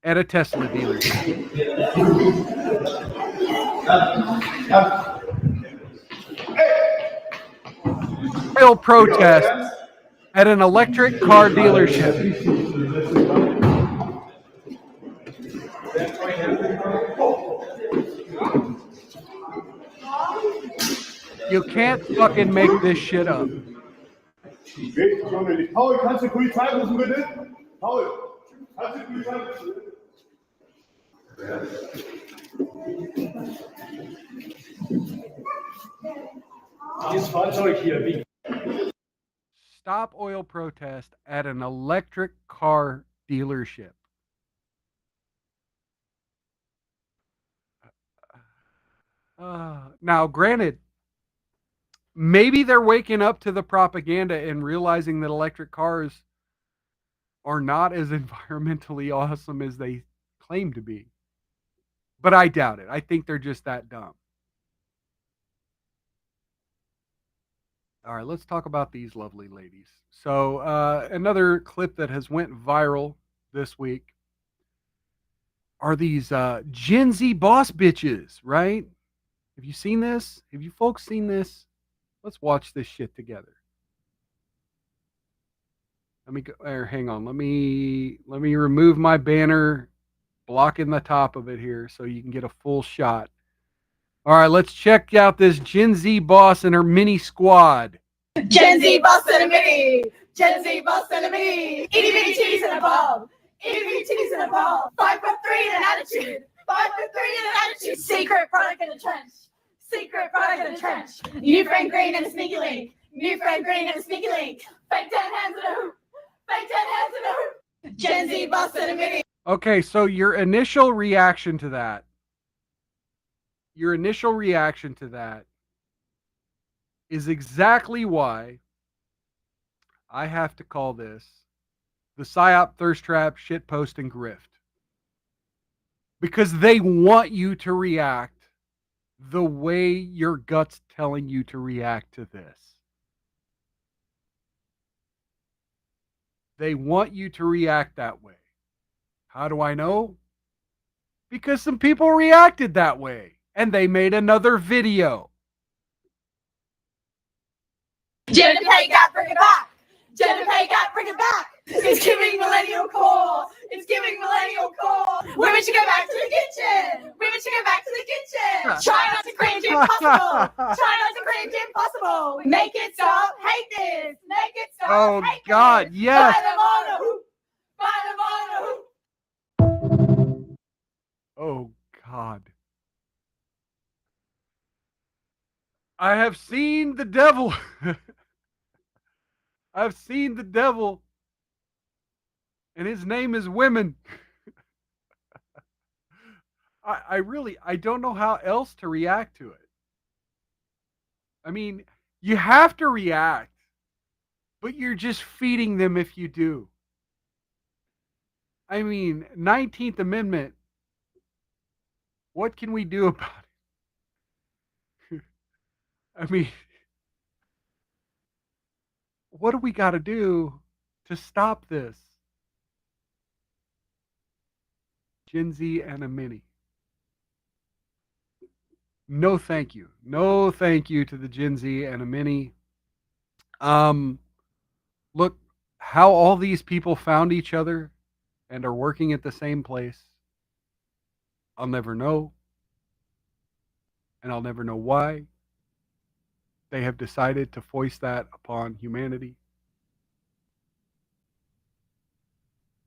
at a Tesla dealership. Oil protest at an electric car dealership. You can't fucking make this shit up. Paul, kannst du die Polizei rufen, bitte? Paul, kannst du die Polizei rufen, bitte? Stop oil protest at an electric car dealership. Now, granted, maybe they're waking up to the propaganda and realizing that electric cars are not as environmentally awesome as they claim to be. But I doubt it. I think they're just that dumb. All right, let's talk about these lovely ladies. So another clip that has went viral this week are these Gen Z boss bitches, right? Have you seen this? Have you folks seen this? Let's watch this shit together. Let me go, hang on. Let me remove my banner blocking the top of it here so you can get a full shot. All right, let's check out this Gen Z boss and her mini squad. Gen Z boss and a mini. Gen Z boss and a mini. Itty bitty titties and a ball. Itty bitty titties and a ball. 5'3" and an attitude. 5'3" and an attitude. Secret product in the trench. Secret product in the trench. New friend green and a sneaky link. New friend green and a sneaky link. Fake 10 hands in a hoop. Fake 10 hands in a hoop. Gen Z boss and a mini. Okay, so your initial reaction to that is exactly why I have to call this the PSYOP, thirst trap, shit post, and grift. Because they want you to react the way your gut's telling you to react to this. They want you to react that way. How do I know? Because some people reacted that way and they made another video. Jenna Pay got bring it back. Jenna Pay got bring it back. It's giving millennial core. It's giving millennial core. Women should go back to the kitchen. Women should go back to the kitchen. Try not to cringe the impossible. Try not to cringe the impossible. Make it stop. Hate this. Make it stop. Oh, hate God, this. yes. Buy them on a hoop. Buy them on a hoop. Oh, God. I have seen the devil. I've seen the devil. And his name is women. I don't know how else to react to it. I mean, you have to react, but you're just feeding them if you do. I mean, 19th Amendment, what can we do about it? I mean, what do we got to do to stop this? Gen Z and a mini. No, thank you. No, thank you to the Gen Z and a mini. Look how all these people found each other and are working at the same place. I'll never know. And I'll never know why they have decided to foist that upon humanity.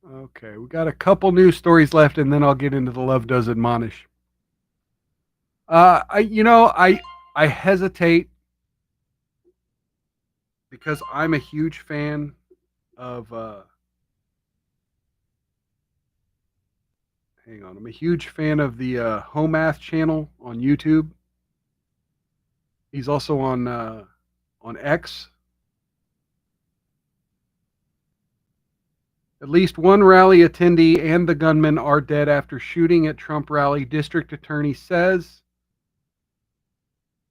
Okay, we got a couple news stories left, and then I'll get into the Love Does Admonish. I hesitate because I'm a huge fan of. Hang on, I'm a huge fan of the Homath channel on YouTube. He's also on X. At least one rally attendee and the gunman are dead after shooting at Trump rally, district attorney says.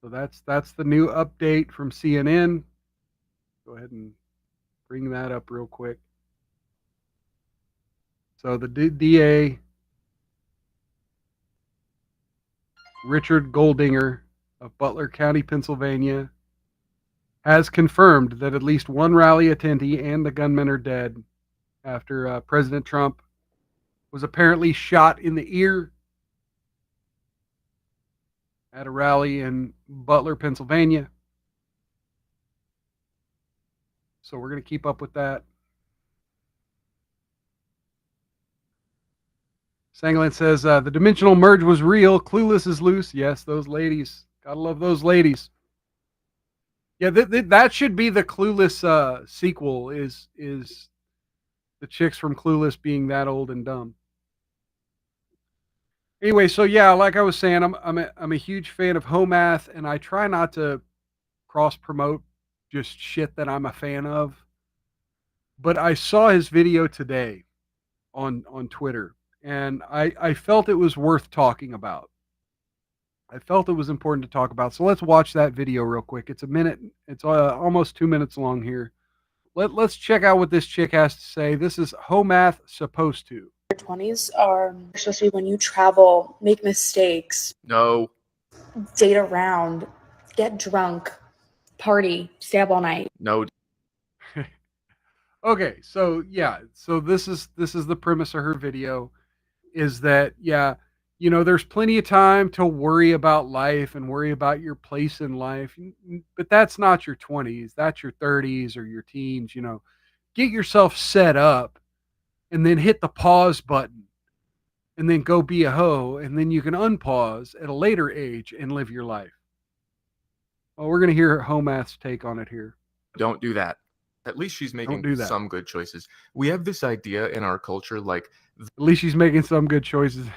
So that's the new update from CNN. Go ahead and bring that up real quick. So the DA, Richard Goldinger of Butler County, Pennsylvania, has confirmed that at least one rally attendee and the gunmen are dead after President Trump was apparently shot in the ear at a rally in Butler, Pennsylvania. So we're going to keep up with that. Sangland says, the dimensional merge was real. Clueless is loose. Yes, those ladies. Gotta love those ladies. Yeah, that should be the Clueless sequel, is the chicks from Clueless being that old and dumb. Anyway, so yeah, like I was saying, I'm a huge fan of Homath, and I try not to cross promote just shit that I'm a fan of. But I saw his video today on Twitter, and I felt it was worth talking about. I felt it was important to talk about. So let's watch that video real quick. It's a minute. It's almost 2 minutes long here. Let's check out what this chick has to say. This is Homath supposed to. Your 20s are, especially when you travel, make mistakes. No. Date around, get drunk, party, stay up all night. No. Okay, so yeah, so this is the premise of her video, is that there's plenty of time to worry about life and worry about your place in life, but that's not your 20s, that's your 30s or your teens. Get yourself set up and then hit the pause button and then go be a hoe, and then you can unpause at a later age and live your life. Well, we're going to hear Homath's take on it here. Don't do that. At least she's making some good choices. We have this idea in our culture, like... At least she's making some good choices.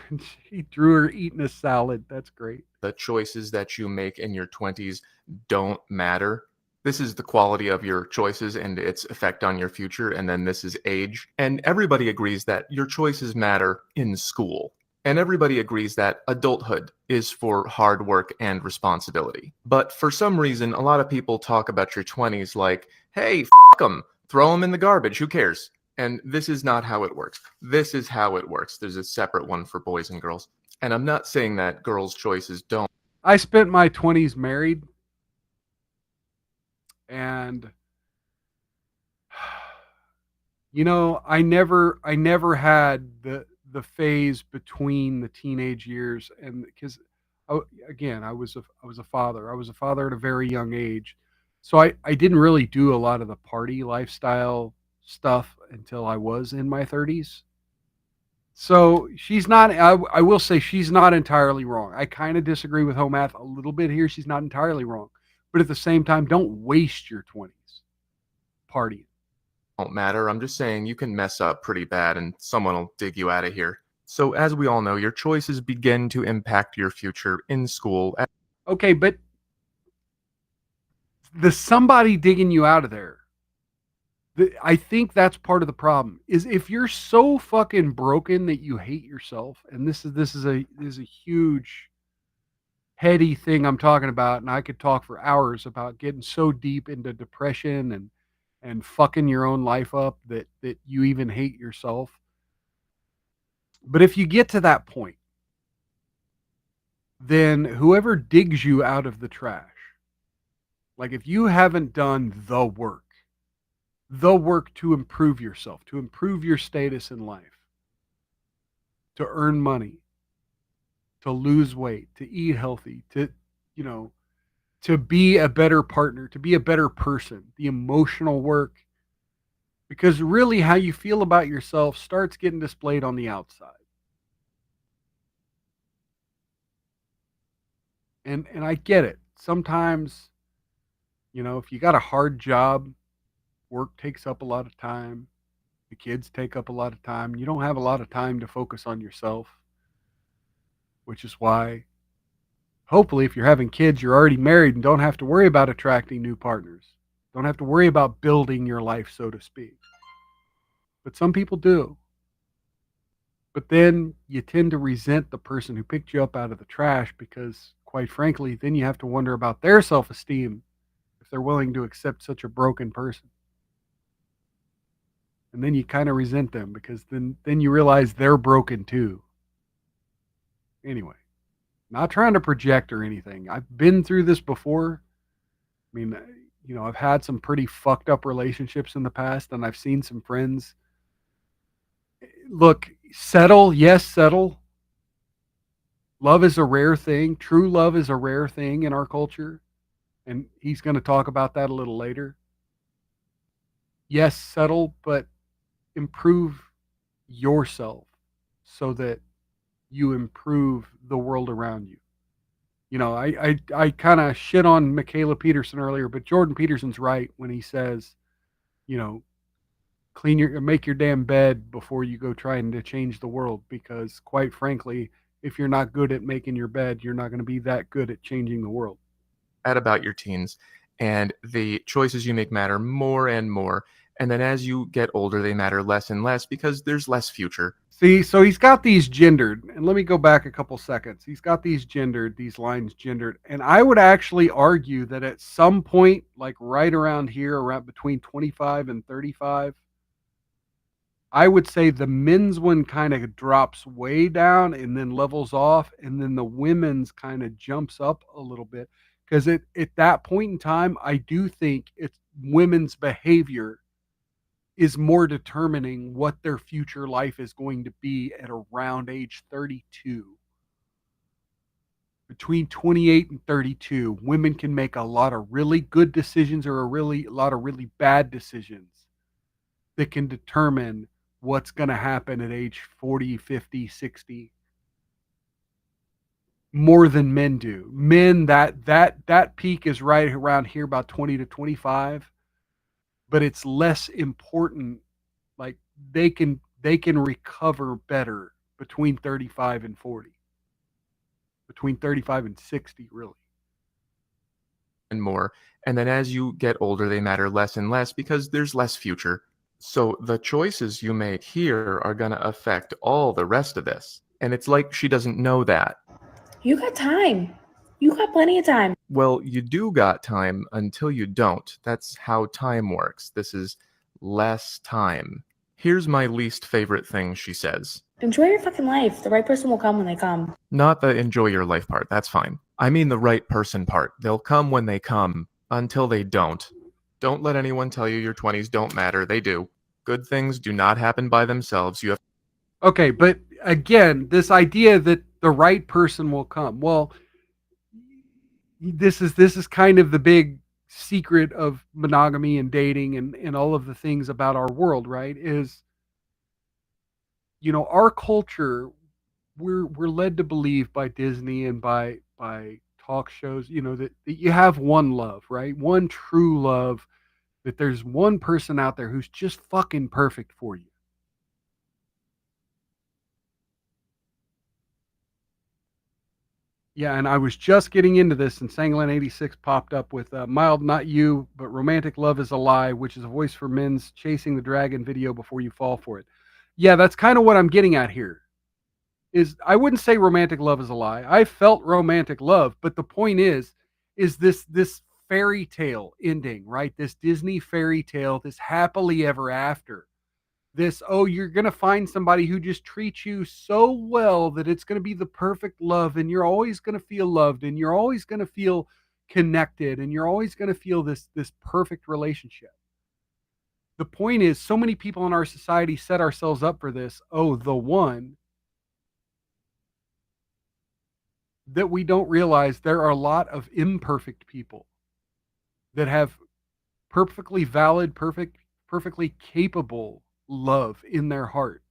He drew her eating a salad. That's great. The choices that you make in your 20s don't matter. This is the quality of your choices and its effect on your future, and then this is age. And everybody agrees that your choices matter in school. And everybody agrees that adulthood is for hard work and responsibility. But for some reason, a lot of people talk about your 20s like, hey, f*** them, throw them in the garbage, who cares? And this is not how it works. This is how it works. There's a separate one for boys and girls. And I'm not saying that girls' choices don't. I spent my 20s married. And I never had the phase between the teenage years, and because I was a father. I was a father at a very young age. So I didn't really do a lot of the party lifestyle stuff until I was in my 30s. So she's not, I will say she's not entirely wrong. I kind of disagree with Homath a little bit here. She's not entirely wrong. But at the same time, don't waste your 20s partying. Don't matter. I'm just saying you can mess up pretty bad and someone will dig you out of here. So as we all know, your choices begin to impact your future in school. Okay, but the somebody digging you out of there, I think that's part of the problem, is if you're so fucking broken that you hate yourself, and this is a huge heady thing I'm talking about, and I could talk for hours about getting so deep into depression and fucking your own life up that you even hate yourself. But if you get to that point, then whoever digs you out of the trash, like if you haven't done the work to improve yourself, to improve your status in life, to earn money, to lose weight, to eat healthy, to be a better partner, to be a better person, the emotional work, because really how you feel about yourself starts getting displayed on the outside. And I get it. Sometimes, if you got a hard job, work takes up a lot of time. The kids take up a lot of time. You don't have a lot of time to focus on yourself, which is why, hopefully, if you're having kids, you're already married and don't have to worry about attracting new partners. Don't have to worry about building your life, so to speak. But some people do. But then you tend to resent the person who picked you up out of the trash because, quite frankly, then you have to wonder about their self-esteem if they're willing to accept such a broken person. And then you kind of resent them because then you realize they're broken too. Anyway, not trying to project or anything. I've been through this before. I mean, I've had some pretty fucked up relationships in the past, and I've seen some friends. Look, settle, yes, settle. Love is a rare thing. True love is a rare thing in our culture. And he's going to talk about that a little later. Yes, settle, but improve yourself so that you improve the world around you. I kind of shit on Michaela Peterson earlier, but Jordan Peterson's right when he says, make your damn bed before you go trying to change the world, because quite frankly, if you're not good at making your bed, you're not going to be that good at changing the world. At about your teens, and the choices you make matter more and more. And then as you get older, they matter less and less because there's less future. See, so he's got these gendered, and let me go back a couple seconds. He's got these lines gendered, and I would actually argue that at some point, like right around here, around between 25 and 35, I would say the men's one kind of drops way down and then levels off, and then the women's kind of jumps up a little bit. Because at that point in time, I do think it's women's behavior is more determining what their future life is going to be at around age 32. Between 28 and 32, women can make a lot of really good decisions or a lot of really bad decisions that can determine what's going to happen at age 40, 50, 60. More than men do. Men, that peak is right around here, about 20 to 25, but it's less important. Like they can recover better between 35 and 40, between 35 and 60, really. And more. And then as you get older, they matter less and less because there's less future. So the choices you make here are going to affect all the rest of this. And it's like she doesn't know that. You got time. You got plenty of time. Well, you do got time until you don't. That's how time works. This is less time. Here's my least favorite thing she says. Enjoy your fucking life. The right person will come when they come. Not the enjoy your life part. That's fine. I mean the right person part. They'll come when they come until they don't. Don't let anyone tell you your 20s don't matter. They do. Good things do not happen by themselves. You have. Okay, but again, this idea that the right person will come. Well, this is kind of the big secret of monogamy and dating and all of the things about our world, right? Is, our culture, we're led to believe by Disney and by talk shows, that you have one love, right? One true love, that there's one person out there who's just fucking perfect for you. Yeah, and I was just getting into this, and Sanglan86 popped up with Mild, Not You, but Romantic Love is a Lie, which is a voice for men's Chasing the Dragon video before you fall for it. Yeah, that's kind of what I'm getting at here. Is I wouldn't say romantic love is a lie. I felt romantic love, but the point is this fairy tale ending, right? This Disney fairy tale, this happily ever after. This, you're going to find somebody who just treats you so well that it's going to be the perfect love, and you're always going to feel loved, and you're always going to feel connected, and you're always going to feel this perfect relationship. The point is, so many people in our society set ourselves up for this, the one, that we don't realize there are a lot of imperfect people that have perfectly valid, perfectly capable love in their heart,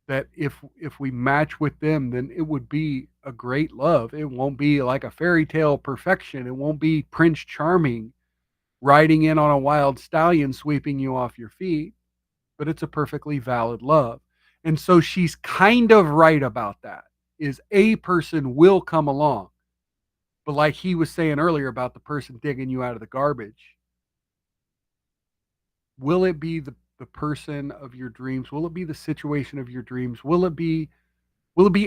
that if we match with them, then it would be a great love. It won't be like a fairy tale perfection. It won't be Prince Charming riding in on a wild stallion sweeping you off your feet, but it's a perfectly valid love. And so she's kind of right about that, is a person will come along. But like he was saying earlier about the person digging you out of the garbage, will it be the person of your dreams? Will it be the situation of your dreams? Will it be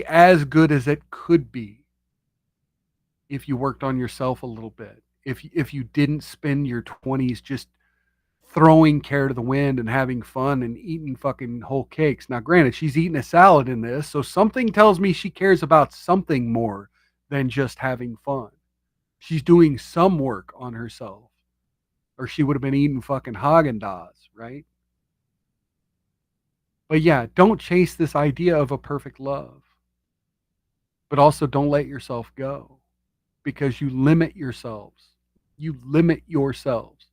as good as it could be? if you worked on yourself a little bit, if you didn't spend your 20s just throwing care to the wind and having fun and eating fucking whole cakes. Now, granted, she's eating a salad in this, so something tells me she cares about something more than just having fun. She's doing some work on herself, or she would have been eating fucking Haagen-Dazs, right? But yeah, don't chase this idea of a perfect love. But also don't let yourself go, because you limit yourselves. You limit yourselves.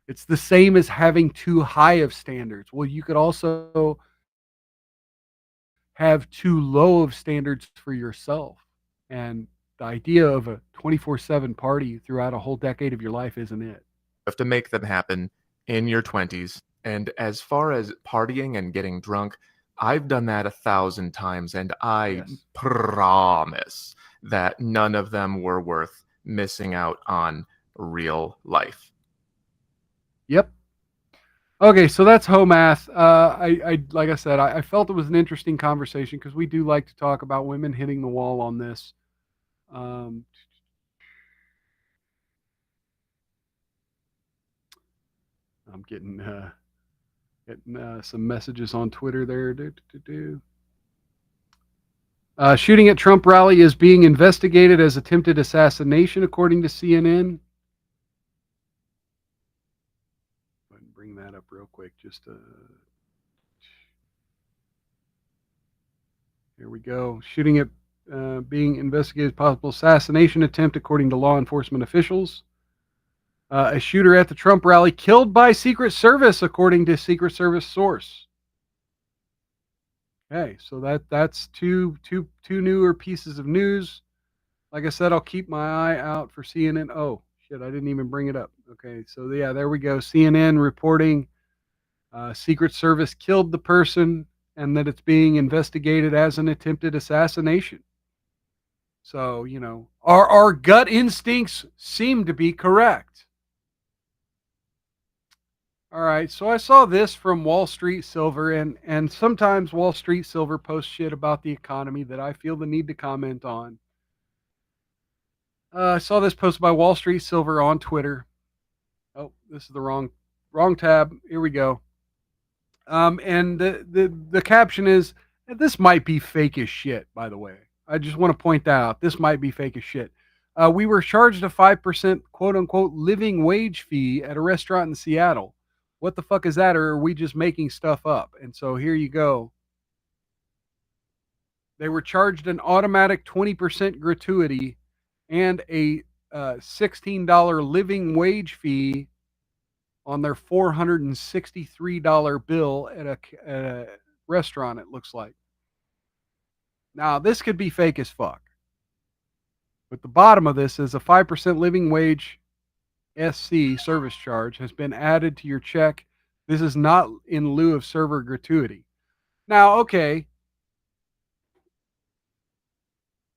It's the same as having too high of standards. Well, you could also have too low of standards for yourself. And the idea of a 24/7 party throughout a whole decade of your life isn't it. You have to make them happen in your 20s. And as far as partying and getting drunk, I've done that 1,000 times, and I promise that none of them were worth missing out on real life. Yep. Okay, so that's HOMAS. I like I said, I felt it was an interesting conversation because we do like to talk about women hitting the wall on this. I'm getting some messages on Twitter there. Shooting at Trump rally is being investigated as attempted assassination, according to CNN. Go ahead and bring that up real quick. Here we go. Shooting at being investigated as possible assassination attempt, according to law enforcement officials. A shooter at the Trump rally killed by Secret Service, according to Secret Service source. Okay, so that's two newer pieces of news. Like I said, I'll keep my eye out for CNN. Oh shit, I didn't even bring it up. Okay, so yeah, there we go. CNN reporting Secret Service killed the person and that it's being investigated as an attempted assassination. So, you know, our gut instincts seem to be correct. All right, so I saw this from Wall Street Silver, and sometimes Wall Street Silver posts shit about the economy that I feel the need to comment on. I saw this posted by Wall Street Silver on Twitter. Oh, this is the wrong tab. Here we go. And the caption is, this might be fake as shit, by the way. I just want to point that out. This might be fake as shit. We were charged a 5% quote unquote living wage fee at a restaurant in Seattle. What the fuck is that? Or are we just making stuff up? And so here you go. They were charged an automatic 20% gratuity and a $16 living wage fee on their $463 bill at a restaurant, it looks like. Now, this could be fake as fuck. But the bottom of this is a 5% living wage SC service charge has been added to your check. This is not in lieu of server gratuity. Now, okay.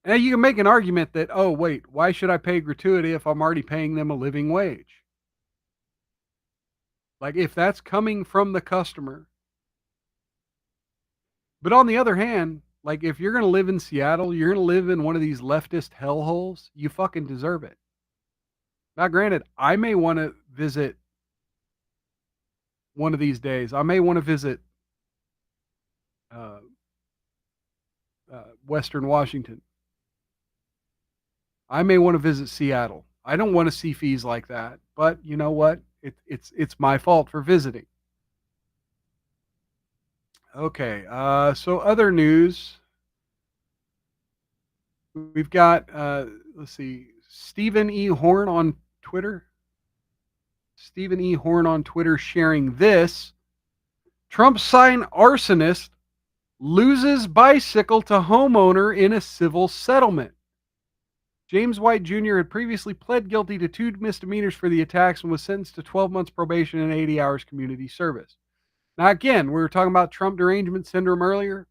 Now, you can make an argument that, oh, wait, why should I pay gratuity if I'm already paying them a living wage? Like, if that's coming from the customer. But on the other hand, like, if you're going to live in Seattle, you're going to live in one of these leftist hellholes, you fucking deserve it. Now, granted, I may want to visit one of these days. I may want to visit Western Washington. I may want to visit Seattle. I don't want to see fees like that, but you know what? It's my fault for visiting. Okay, so other news. We've got, let's see, Stephen E. Horn on Twitter. Stephen E. Horn on Twitter sharing this. Trump sign arsonist loses bicycle to homeowner in a civil settlement. James White Jr. had previously pled guilty to 2 misdemeanors for the attacks and was sentenced to 12 months probation and 80 hours community service. Now, again, we were talking about Trump derangement syndrome earlier,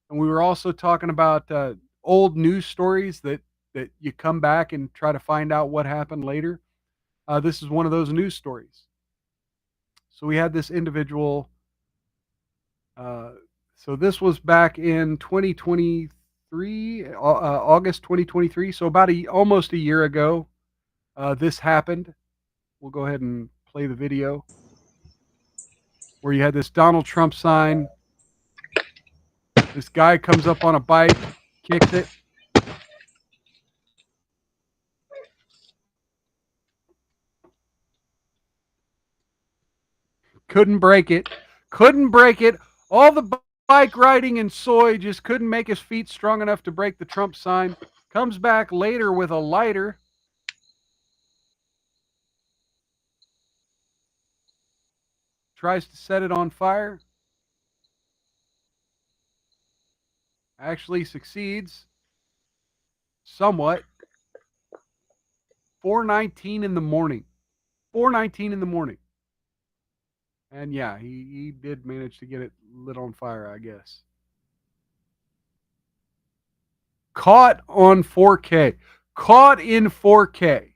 and we were also talking about old news stories that you come back and try to find out what happened later. This is one of those news stories. So we had this individual. So this was back in 2023, August 2023. So about almost a year ago, this happened. We'll go ahead and play the video where you had this Donald Trump sign. This guy comes up on a bike, kicks it. Couldn't break it. Couldn't break it. All the bike riding and soy just couldn't make his feet strong enough to break the Trump sign. Comes back later with a lighter. Tries to set it on fire. Actually succeeds. Somewhat. 4:19 in the morning. 4:19 in the morning. And yeah, he did manage to get it lit on fire, I guess. Caught on 4K. Caught in 4K.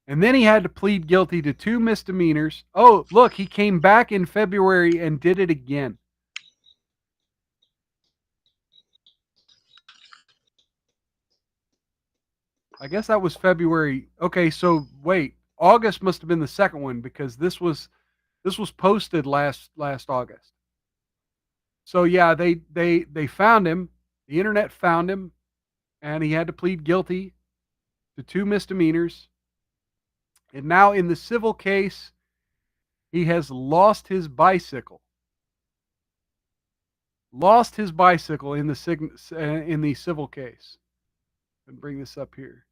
And then he had to plead guilty to 2 misdemeanors. Oh, look, he came back in February and did it again. I guess that was February. Okay, so wait. August must have been the second one because this was posted last August. So yeah, they found him. The internet found him, and he had to plead guilty to 2 misdemeanors. And now in the civil case, he has lost his bicycle. Lost his bicycle in the civil case. And bring this up here.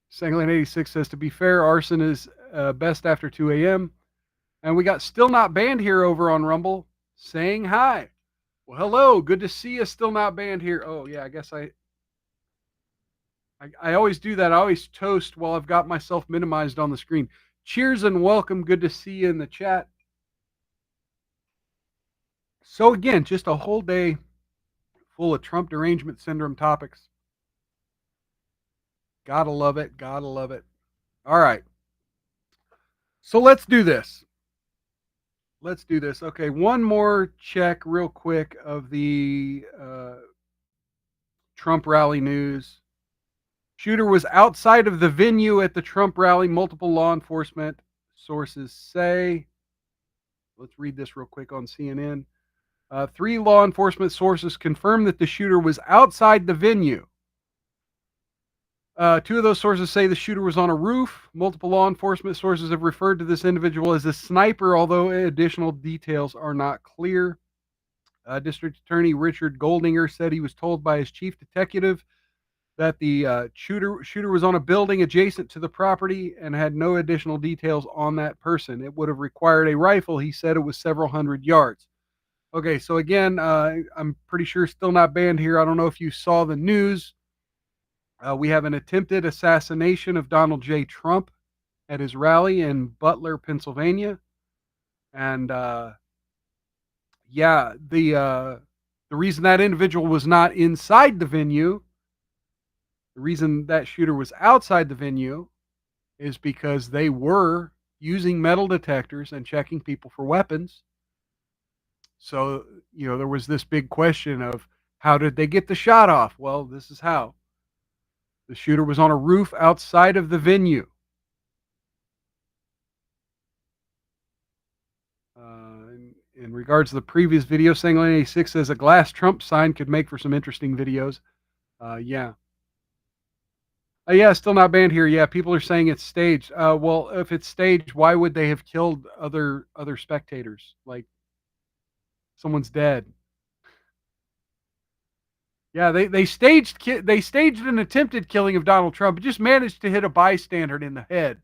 Sangland 86 says, to be fair, arson is best after 2 a.m. And we got Still Not Banned here over on Rumble saying hi. Well, hello. Good to see you, Still Not Banned here. Oh, yeah, I guess I always do that. I always toast while I've got myself minimized on the screen. Cheers and welcome. Good to see you in the chat. So again, just a whole day full of Trump derangement syndrome topics. Gotta love it. Gotta love it. All right. So let's do this. Let's do this. Okay, one more check real quick of the Trump rally news. Shooter was outside of the venue at the Trump rally, multiple law enforcement sources say. Let's read this real quick on CNN. 3 law enforcement sources confirmed that the shooter was outside the venue. 2 of those sources say the shooter was on a roof. Multiple law enforcement sources have referred to this individual as a sniper, although additional details are not clear. District Attorney Richard Goldinger said he was told by his chief detective that the shooter was on a building adjacent to the property and had no additional details on that person. It would have required a rifle. He said it was several hundred yards. Okay, so again, I'm pretty sure Still Not Banned here. I don't know if you saw the news. We have an attempted assassination of Donald J. Trump at his rally in Butler, Pennsylvania. And yeah, the reason that individual was not inside the venue, the reason that shooter was outside the venue is because they were using metal detectors and checking people for weapons. So, there was this big question of how did they get the shot off? Well, this is how. The shooter was on a roof outside of the venue. In regards to the previous video, Sangland 86 says a glass Trump sign could make for some interesting videos. Yeah. Yeah, Still Not Banned here. Yeah, people are saying it's staged. Well, if it's staged, why would they have killed other spectators? Like, someone's dead. Yeah, they staged an attempted killing of Donald Trump, but just managed to hit a bystander in the head.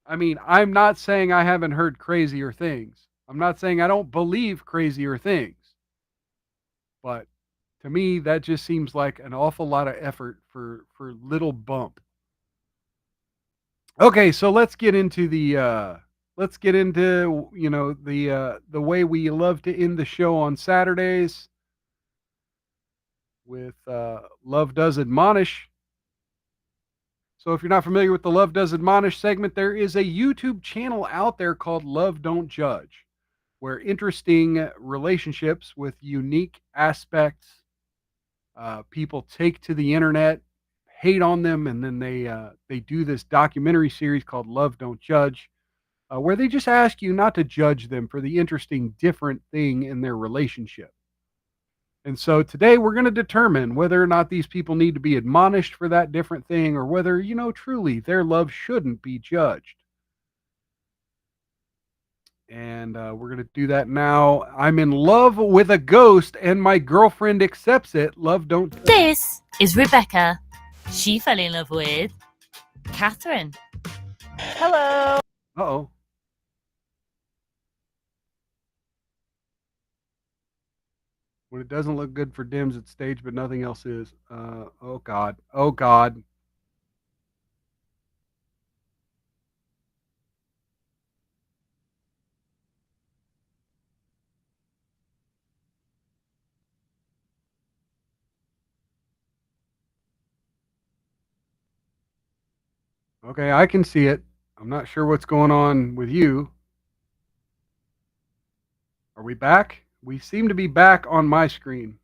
I mean, I'm not saying I haven't heard crazier things. I'm not saying I don't believe crazier things. But to me, that just seems like an awful lot of effort for little bump. Okay, so let's get into the the way we love to end the show on Saturdays with Love Does Admonish. So if you're not familiar with the Love Does Admonish segment, there is a YouTube channel out there called Love Don't Judge. where interesting relationships with unique aspects people take to the internet, hate on them, and then they do this documentary series called Love Don't Judge, where they just ask you not to judge them for the interesting different thing in their relationship. And so today we're going to determine whether or not these people need to be admonished for that different thing, or whether, truly their love shouldn't be judged. And we're going to do that now. I'm in love with a ghost and my girlfriend accepts it. Love don't. This is Rebecca. She fell in love with Catherine. Hello. Uh-oh. When it doesn't look good for Dims, it's staged, but nothing else is. Oh, God. Oh, God. Okay, I can see it. I'm not sure what's going on with you. Are we back? We seem to be back on my screen.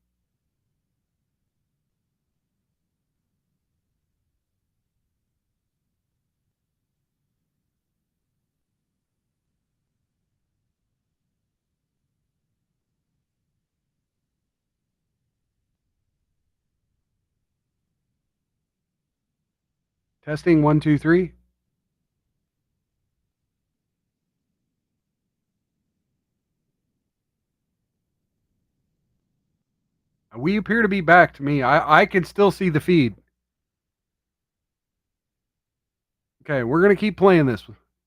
Testing 1, 2, 3. We appear to be back to me. I can still see the feed. Okay, we're going to keep playing this.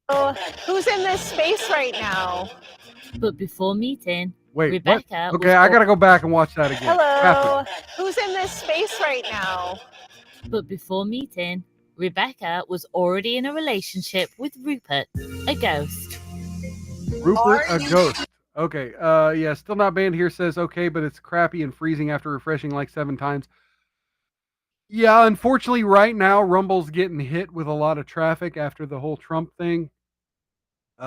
Oh, who's in this space right now? But before meeting, Wait, Rebecca. what? Okay, I got to go back and watch that again. Hello. Catherine. Who's in this space right now? But before meeting, Rebecca was already in a relationship with Rupert, a ghost. Rupert, a ghost. Okay, yeah, still not banned here says okay, but it's crappy and freezing after refreshing like 7 times. Yeah, unfortunately, right now, Rumble's getting hit with a lot of traffic after the whole Trump thing.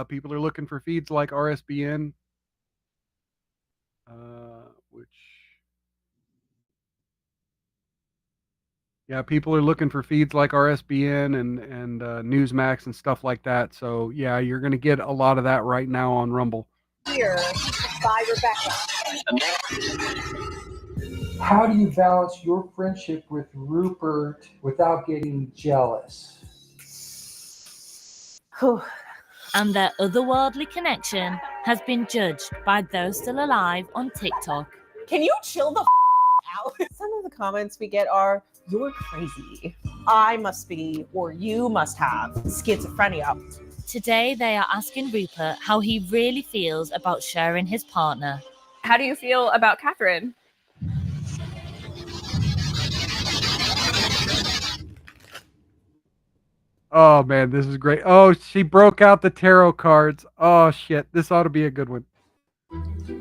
People are looking for feeds like RSBN, yeah, people are looking for feeds like RSBN and Newsmax and stuff like that. So, yeah, you're going to get a lot of that right now on Rumble. Here by Rebecca. How do you balance your friendship with Rupert without getting jealous? And their otherworldly connection has been judged by those still alive on TikTok. Can you chill the out? Some of the comments we get are, "You're crazy. I must be, or you must have schizophrenia." Today, they are asking Rupert how he really feels about sharing his partner. How do you feel about Catherine? Oh, man, this is great. Oh, she broke out the tarot cards. Oh, shit. This ought to be a good one.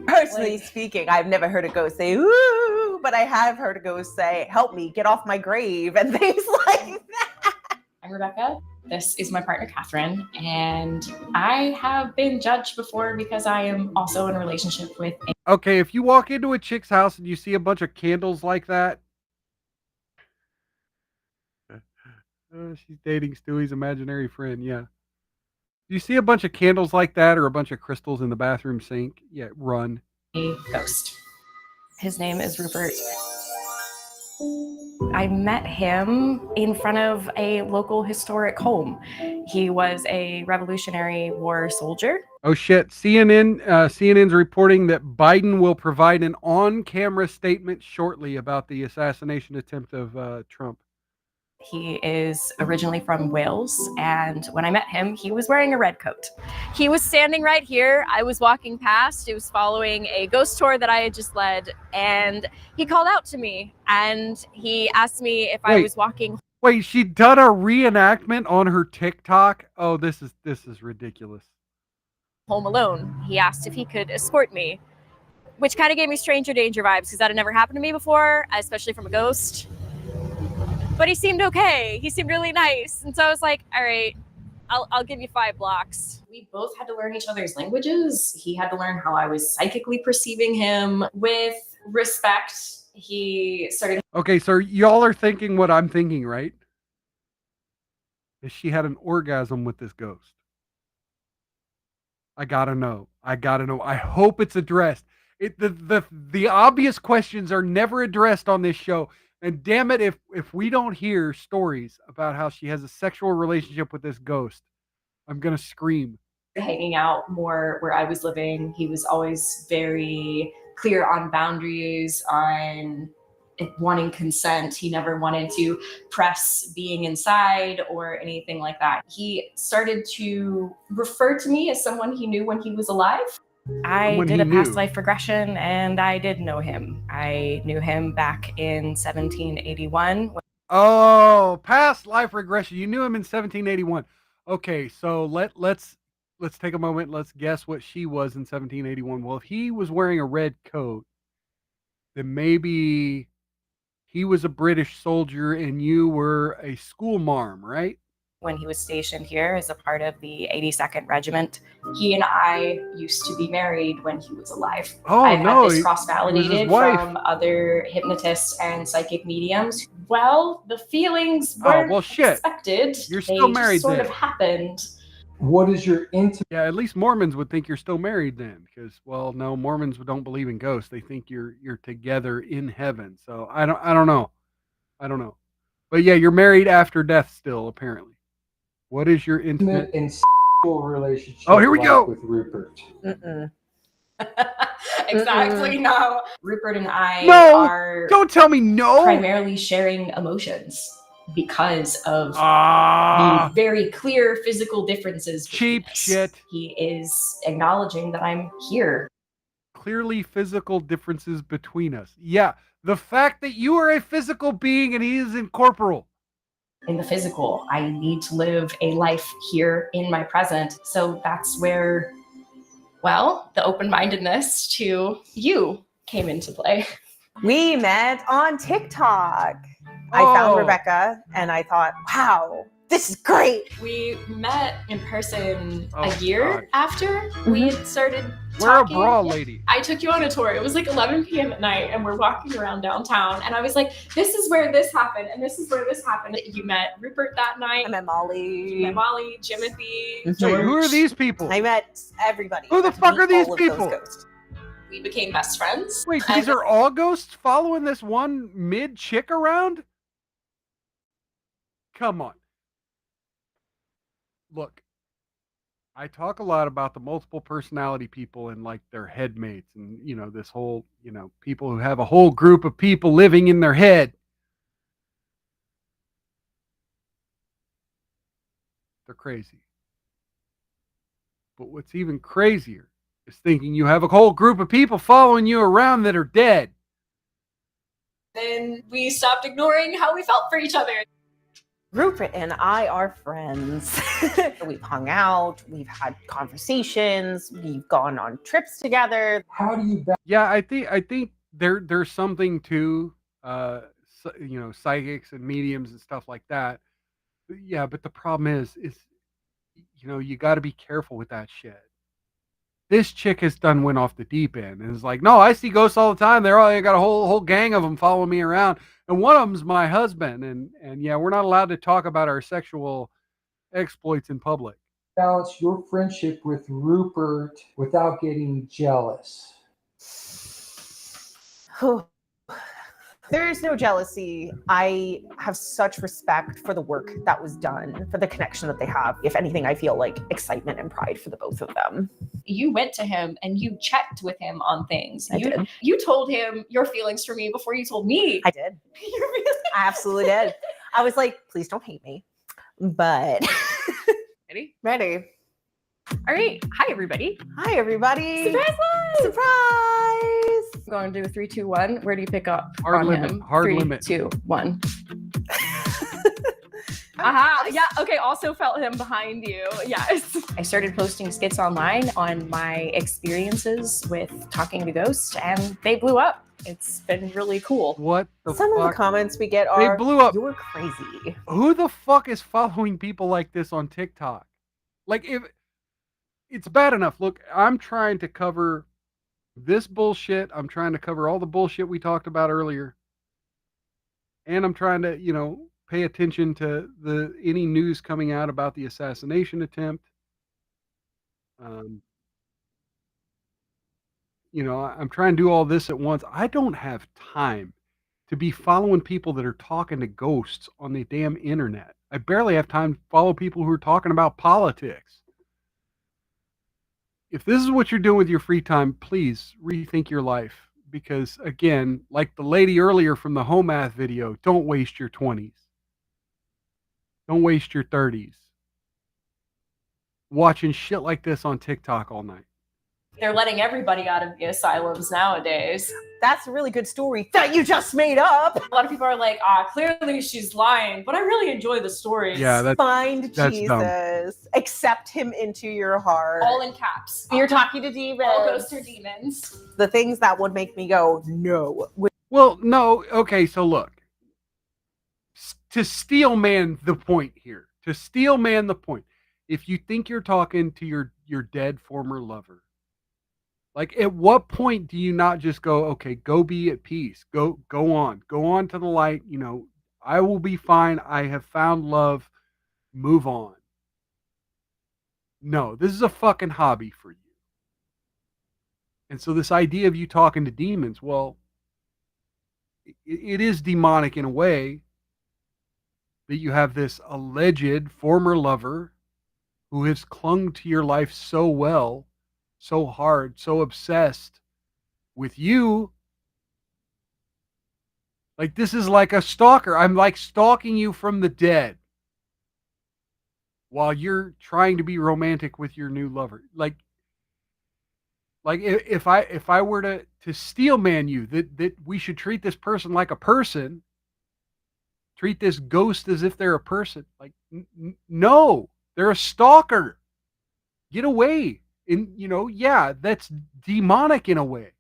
Personally speaking, I've never heard a ghost say, "Ooh," but I have heard a ghost say, "Help me, get off my grave," and things like that. I'm Rebecca. This is my partner, Catherine, and I have been judged before because I am also in a relationship with a... Okay, if you walk into a chick's house and you see a bunch of candles like that, she's dating Stewie's imaginary friend, yeah. You see a bunch of candles like that or a bunch of crystals in the bathroom sink, yeah, run. A ghost. His name is Rupert. I met him in front of a local historic home. He was a Revolutionary War soldier. Oh shit! CNN's reporting that Biden will provide an on-camera statement shortly about the assassination attempt of Trump. He is originally from Wales, and when I met him, he was wearing a red coat. He was standing right here. I was walking past. He was following a ghost tour that I had just led, and he called out to me, and he asked me if I was walking. Wait, she done a reenactment on her TikTok? Oh, this is ridiculous. Home alone. He asked if he could escort me, which kind of gave me stranger danger vibes because that had never happened to me before, especially from a ghost. But he seemed okay. He seemed really nice. And so I was like, all right, I'll give you 5 blocks. We both had to learn each other's languages. He had to learn how I was psychically perceiving him with respect. He started. Okay, so y'all are thinking what I'm thinking, right? Is she had an orgasm with this ghost? I gotta know. I hope it's addressed. The obvious questions are never addressed on this show. And damn it, if we don't hear stories about how she has a sexual relationship with this ghost, I'm gonna scream. Hanging out more where I was living. He was always very clear on boundaries, on wanting consent. He never wanted to press being inside or anything like that. He started to refer to me as someone he knew when he was alive. I did a past life regression and I did know him. I knew him back in 1781. Oh, past life regression. You knew him in 1781. Okay, so let's take a moment. Let's guess what she was in 1781. Well, if he was wearing a red coat, then maybe he was a British soldier and you were a school marm, right? When he was stationed here as a part of the 82nd Regiment. He and I used to be married when he was alive. Oh, I've no, had this it was cross-validated his wife. from other hypnotists and psychic mediums. Well, the feelings Oh, weren't well, shit. expected. You're still They married just sort then. of happened. What is your intimate? Yeah, at least Mormons would think you're still married then, because well, no, Mormons don't believe in ghosts. They think you're together in heaven. So I don't know. But yeah, you're married after death still, apparently. What is your intimate and sexual relationship? Oh, here we go. With Rupert. Exactly. No. Rupert and I No, are don't tell me no. primarily sharing emotions because of Ah. the very clear physical differences. Cheap shit. He is acknowledging that I'm here. Clearly physical differences between us. Yeah, the fact that you are a physical being and he is incorporeal. In the physical, I need to live a life here in my present. So that's where, well, the open-mindedness to you came into play. We met on TikTok. I found Oh. Rebecca and I thought, wow, this is great. We met in person Oh, a year God. after we had started Wear a talking. bra, lady. I took you on a tour. It was like 11 p.m. at night and we're walking around downtown and I was like, this is where this happened and this is where this happened. You met Rupert that night. I met Molly. You met Molly, Jimothy, Wait, George. who are these people? I met everybody. Who the Got to fuck meet are these all of those people? ghosts. We became best friends. Wait, And these are all ghosts following this one mid chick around? Come on. Look, I talk a lot about the multiple personality people and like their headmates and, this whole, people who have a whole group of people living in their head. They're crazy. But what's even crazier is thinking you have a whole group of people following you around that are dead. then we stopped ignoring how we felt for each other. Rupert and I are friends. We've hung out, we've had conversations, we've gone on trips together. How do you Yeah, I think there's something to psychics and mediums and stuff like that. Yeah, but the problem is you got to be careful with that shit. This chick has went off the deep end and is like, no, I see ghosts all the time. I got a whole gang of them following me around, and one of them's my husband. And yeah, we're not allowed to talk about our sexual exploits in public. balance your friendship with Rupert without getting jealous? There is no jealousy. I have such respect for the work that was done, for the connection that they have. If anything, I feel like excitement and pride for the both of them. You went to him and you checked with him on things. I did. You told him your feelings for me before you told me. I did. I absolutely did. I was like, please don't hate me. But Ready? Ready. All right. Hi, everybody. Hi, everybody. Surprise! Surprise! I'm going to do 3, 2, 1. Where do you pick up Hard on limit. him? Hard 3, limit. 2, 1. Aha. Yeah. Okay. Also felt him behind you. Yes. I started posting skits online on my experiences with talking to ghosts, and they blew up. It's been really cool. What the Some fuck? of the comments we get They are, blew up. "You're crazy." Who the fuck is following people like this on TikTok? Like, if it's bad enough, look, I'm trying to cover this bullshit. I'm trying to cover all the bullshit we talked about earlier. And I'm trying to, pay attention to any news coming out about the assassination attempt. I'm trying to do all this at once. I don't have time to be following people that are talking to ghosts on the damn internet. I barely have time to follow people who are talking about politics. If this is what you're doing with your free time, please rethink your life. Because again, like the lady earlier from the home math video, don't waste your 20s. Don't waste your 30s. Watching shit like this on TikTok all night. They're letting everybody out of the asylums nowadays. That's a really good story that you just made up. A lot of people are like, clearly she's lying, but I really enjoy the stories. Yeah, Find that's Jesus. dumb. Accept him into your heart. All in caps. You're talking to demons. All ghosts are demons. The things that would make me go, no. Well, no. Okay, so look. To steel man the point here. To steel man the point. If you think you're talking to your dead former lover, like, at what point do you not just go, okay, go be at peace. Go on to the light. I will be fine. I have found love. Move on. No, this is a fucking hobby for you. And so this idea of you talking to demons, well, it is demonic in a way that you have this alleged former lover who has clung to your life so well, so hard, so obsessed with you. Like, this is like a stalker. I'm like stalking you from the dead while you're trying to be romantic with your new lover. Like if I were to steel man you, that we should treat this person like a person, treat this ghost as if they're a person. Like, no, they're a stalker. Get away. And, yeah, that's demonic in a way.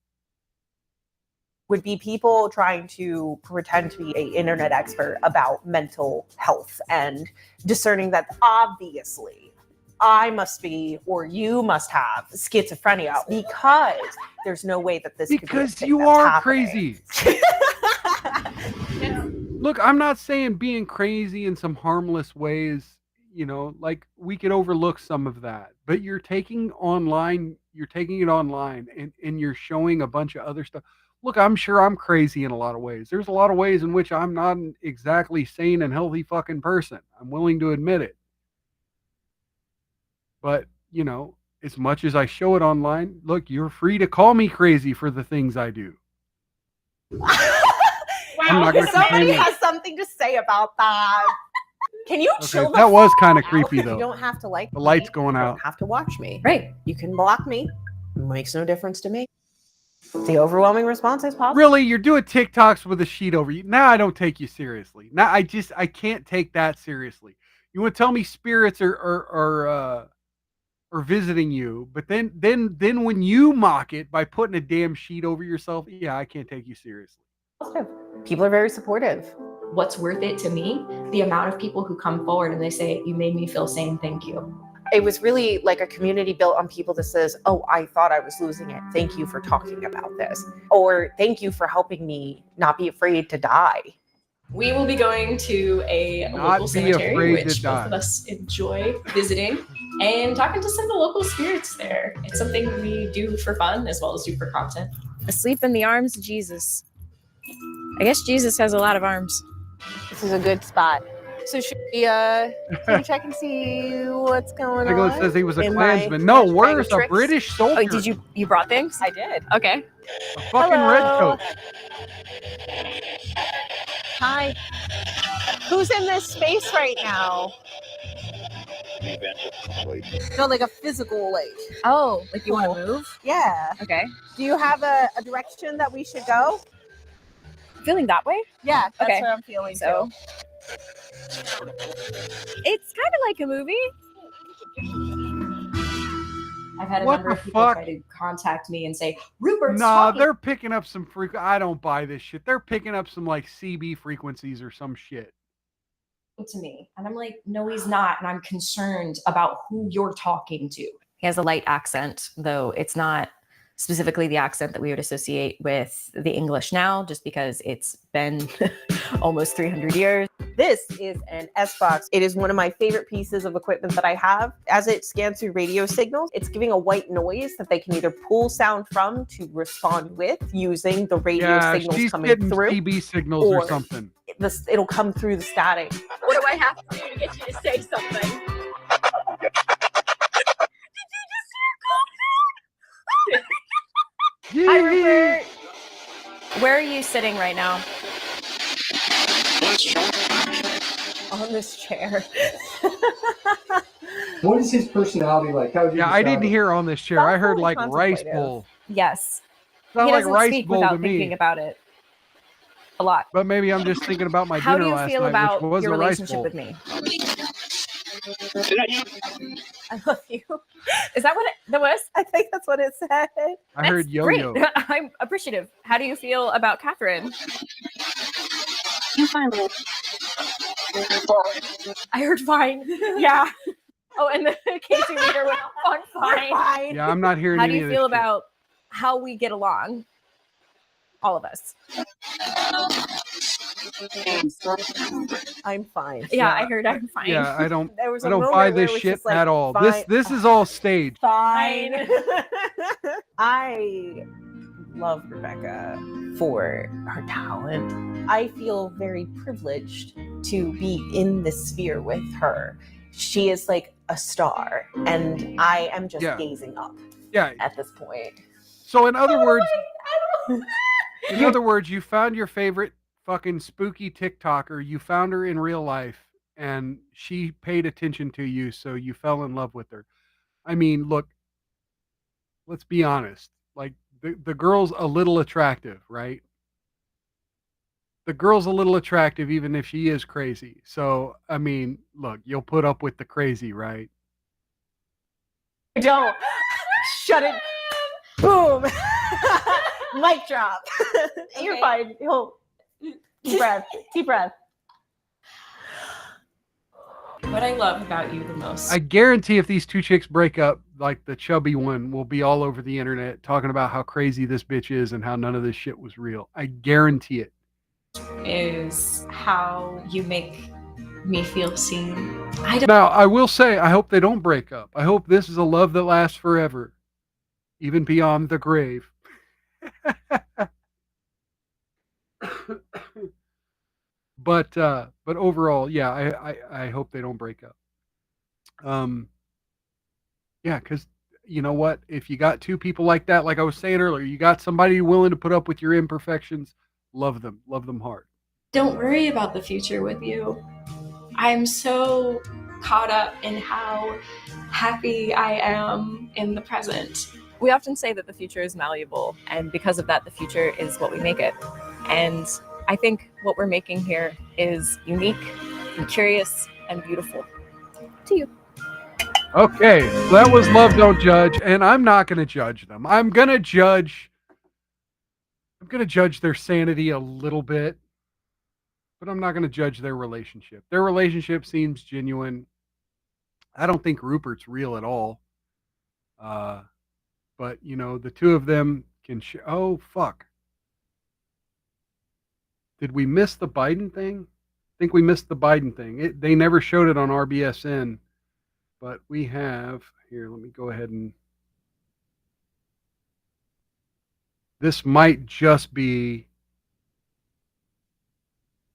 Would be people trying to pretend to be an internet expert about mental health and discerning that obviously I must be, or you must have schizophrenia because there's no way that this because could be you are crazy. Look, I'm not saying being crazy in some harmless ways, like we could overlook some of that, but you're taking it online and you're showing a bunch of other stuff. Look, I'm sure I'm crazy in a lot of ways. There's a lot of ways in which I'm not an exactly sane and healthy fucking person. I'm willing to admit it. But, as much as I show it online, look, you're free to call me crazy for the things I do. I'm not gonna Somebody complain. has something to say about that. Can you chill the That was fuck kind of out? creepy, though. You don't have to like The me. light's going You out. don't have to watch me. Right. You can block me. It makes no difference to me. The overwhelming response is positive. Really, you're doing TikToks with a sheet over you. Now I don't take you seriously. Now I can't take that seriously. You want to tell me spirits are visiting you, but then when you mock it by putting a damn sheet over yourself, yeah, I can't take you seriously. People are very supportive. What's worth it to me? The amount of people who come forward and they say, you made me feel sane, thank you. It was really like a community built on people that says, oh, I thought I was losing it. Thank you for talking about this. Or thank you for helping me not be afraid to die. We will be going to a Not local be cemetery, afraid to which die. both of us enjoy visiting, and talking to some of the local spirits there. It's something we do for fun as well as do for content. Asleep in the arms of Jesus. I guess Jesus has a lot of arms. This is a good spot. So should we can we check and see what's going Nicholas on? says he was a in my Klansman. No, bag worse, of a tricks? British soldier. Oh, you brought things? I did. Okay. A fucking Hello. redcoat. Hi. Who's in this space right now? No, like a physical like. Oh, like you want to move? Yeah. Okay. Do you have a direction that we should go? Feeling that way? Yeah, that's Okay. what I'm feeling So it's kind of like a movie. I've had a What number the of people fuck? try to contact me and say, Rupert's Nah, talking. they're picking up some I don't buy this shit. They're picking up some like CB frequencies or some shit. to me. And I'm like, no, he's not. And I'm concerned about who you're talking to. He has a light accent, though it's not specifically the accent that we would associate with the English now, just because it's been almost 300 years. This is an S-Box. It is one of my favorite pieces of equipment that I have. As it scans through radio signals, it's giving a white noise that they can either pull sound from to respond with using the radio signals she's coming getting through. CB signals or something. It'll come through the static. What do I have to do to get you to say something? Hi, Rupert. Where are you sitting right now? On this chair. What is his personality like? How would you Yeah, I describe didn't him? hear on this chair. I heard Thoughtful like and rice contemplative. bowl. Yes. Sound He like doesn't rice speak bowl without to me. thinking about it a lot. But maybe I'm just thinking about my How dinner do you last feel night, about which was your a rice relationship bowl. with me? I love you. Is that what that was? I think that's what it said. I heard yo-yo. Great. I'm appreciative. How do you feel about Catherine? I heard fine. Yeah. Oh, and the Casey leader went on fine. Yeah, I'm not hearing How do any you of feel this shit. about how we get along? All of us. I'm fine. Yeah, I heard I'm fine. Yeah, I don't There was I a don't moment buy where this it was shit just like, at all. fine. This is all staged. Fine. I love Rebecca for her talent. I feel very privileged to be in this sphere with her. She is like a star, and I am just gazing up. Yeah. At this point. So in other words, you found your favorite fucking spooky TikToker. You found her in real life, and she paid attention to you, so you fell in love with her. I mean, look, let's be honest. Like the girl's a little attractive, right? The girl's a little attractive, even if she is crazy. So I mean, look, you'll put up with the crazy, right? Don't shut it. Boom. Mic drop. You're fine. Deep breath. Deep breath. What I love about you the most. I guarantee if these two chicks break up, like the chubby one will be all over the internet talking about how crazy this bitch is and how none of this shit was real. I guarantee it. Is how you make me feel seen. Now, I will say, I hope they don't break up. I hope this is a love that lasts forever, even beyond the grave. But overall, yeah, I hope they don't break up. Yeah, because you know what? If you got two people like that, like I was saying earlier, you got somebody willing to put up with your imperfections, love them hard. Don't worry about the future with you. I'm so caught up in how happy I am in the present. We often say that the future is malleable, and because of that, the future is what we make it. And I think what we're making here is unique and curious and beautiful. To you. Okay, so that was Love Don't Judge, and I'm not going to judge them. I'm going to judge their sanity a little bit, but I'm not going to judge their relationship. Their relationship seems genuine. I don't think Rupert's real at all. But, you know, the two of them can oh, fuck. Did we miss the Biden thing? I think we missed the Biden thing. They never showed it on RBSN. But we have, here, let me go ahead and, this might just be,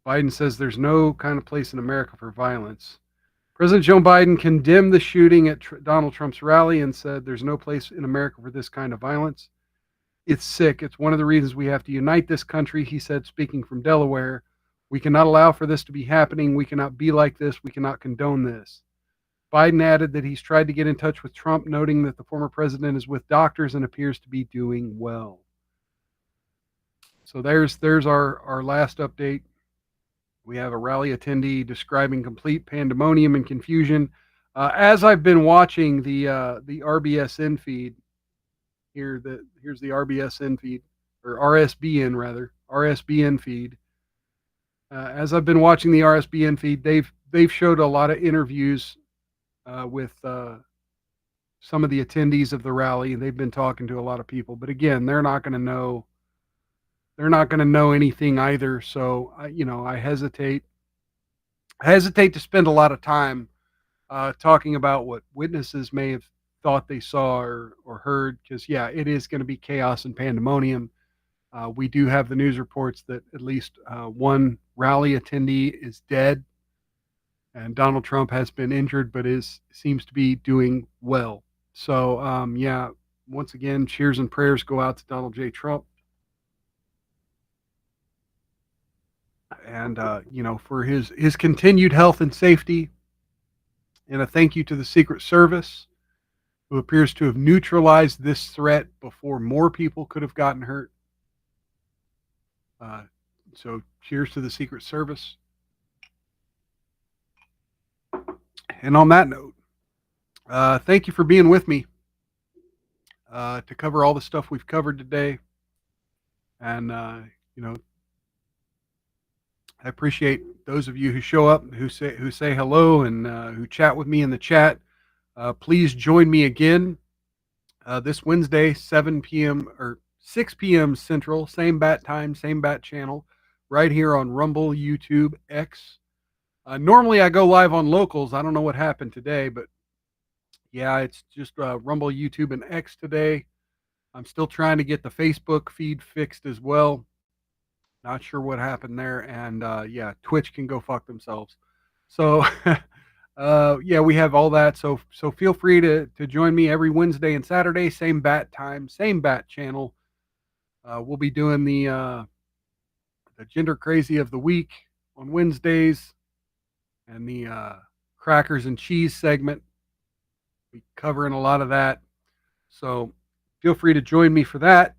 Biden says there's no kind of place in America for violence. President Joe Biden condemned the shooting at Donald Trump's rally and said there's no place in America for this kind of violence. It's sick. It's one of the reasons we have to unite this country, he said, speaking from Delaware. We cannot allow for this to be happening. We cannot be like this. We cannot condone this. Biden added that he's tried to get in touch with Trump, noting that the former president is with doctors and appears to be doing well. So there's our last update. We have a rally attendee describing complete pandemonium and confusion. As I've been watching the RBSN feed, here's the RBSN feed, or RSBN rather, RSBN feed. As I've been watching the RSBN feed, they've showed a lot of interviews with some of the attendees of the rally. They've been talking to a lot of people, but again, they're not going to know. They're not going to know anything either. So, I hesitate to spend a lot of time talking about what witnesses may have thought they saw or heard, because yeah, it is going to be chaos and pandemonium. We do have the news reports that at least one rally attendee is dead, and Donald Trump has been injured, but seems to be doing well. So yeah, once again, cheers and prayers go out to Donald J. Trump, and for his continued health and safety. And a thank you to the Secret Service, who appears to have neutralized this threat before more people could have gotten hurt. So cheers to the Secret Service. And on that note, thank you for being with me to cover all the stuff we've covered today. And, I appreciate those of you who show up, who say hello, and who chat with me in the chat. Please join me again this Wednesday, 7 p.m. or 6 p.m. Central, same bat time, same bat channel, right here on Rumble, YouTube, X. Normally I go live on Locals. I don't know what happened today, but yeah, it's just Rumble, YouTube, and X today. I'm still trying to get the Facebook feed fixed as well. Not sure what happened there. And yeah, Twitch can go fuck themselves. So yeah, we have all that. So feel free to join me every Wednesday and Saturday, same bat time, same bat channel. We'll be doing the Gender Crazy of the Week on Wednesdays, and the Crackers and Cheese segment. We'll be covering a lot of that. So feel free to join me for that.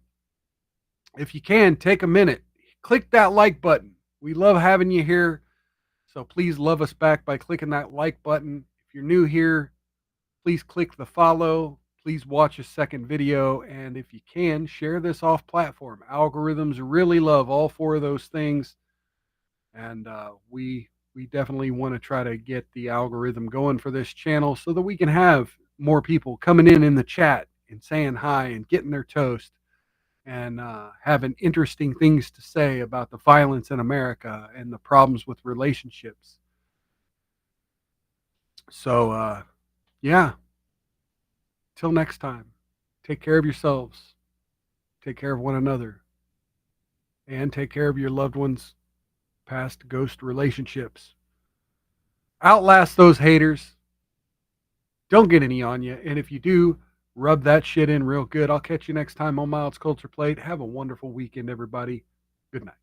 If you can, take a minute. Click that like button. We love having you here. So please love us back by clicking that like button. If you're new here, please click the follow. Please watch a second video. And if you can, share this off platform. Algorithms really love all four of those things. And we definitely want to try to get the algorithm going for this channel so that we can have more people coming in the chat and saying hi and getting their toast, and having interesting things to say about the violence in America and the problems with relationships. So, yeah. Till next time, take care of yourselves, take care of one another, and take care of your loved ones' past ghost relationships. Outlast those haters. Don't get any on you. And if you do, rub that shit in real good. I'll catch you next time on Miles Culture Plate. Have a wonderful weekend, everybody. Good night.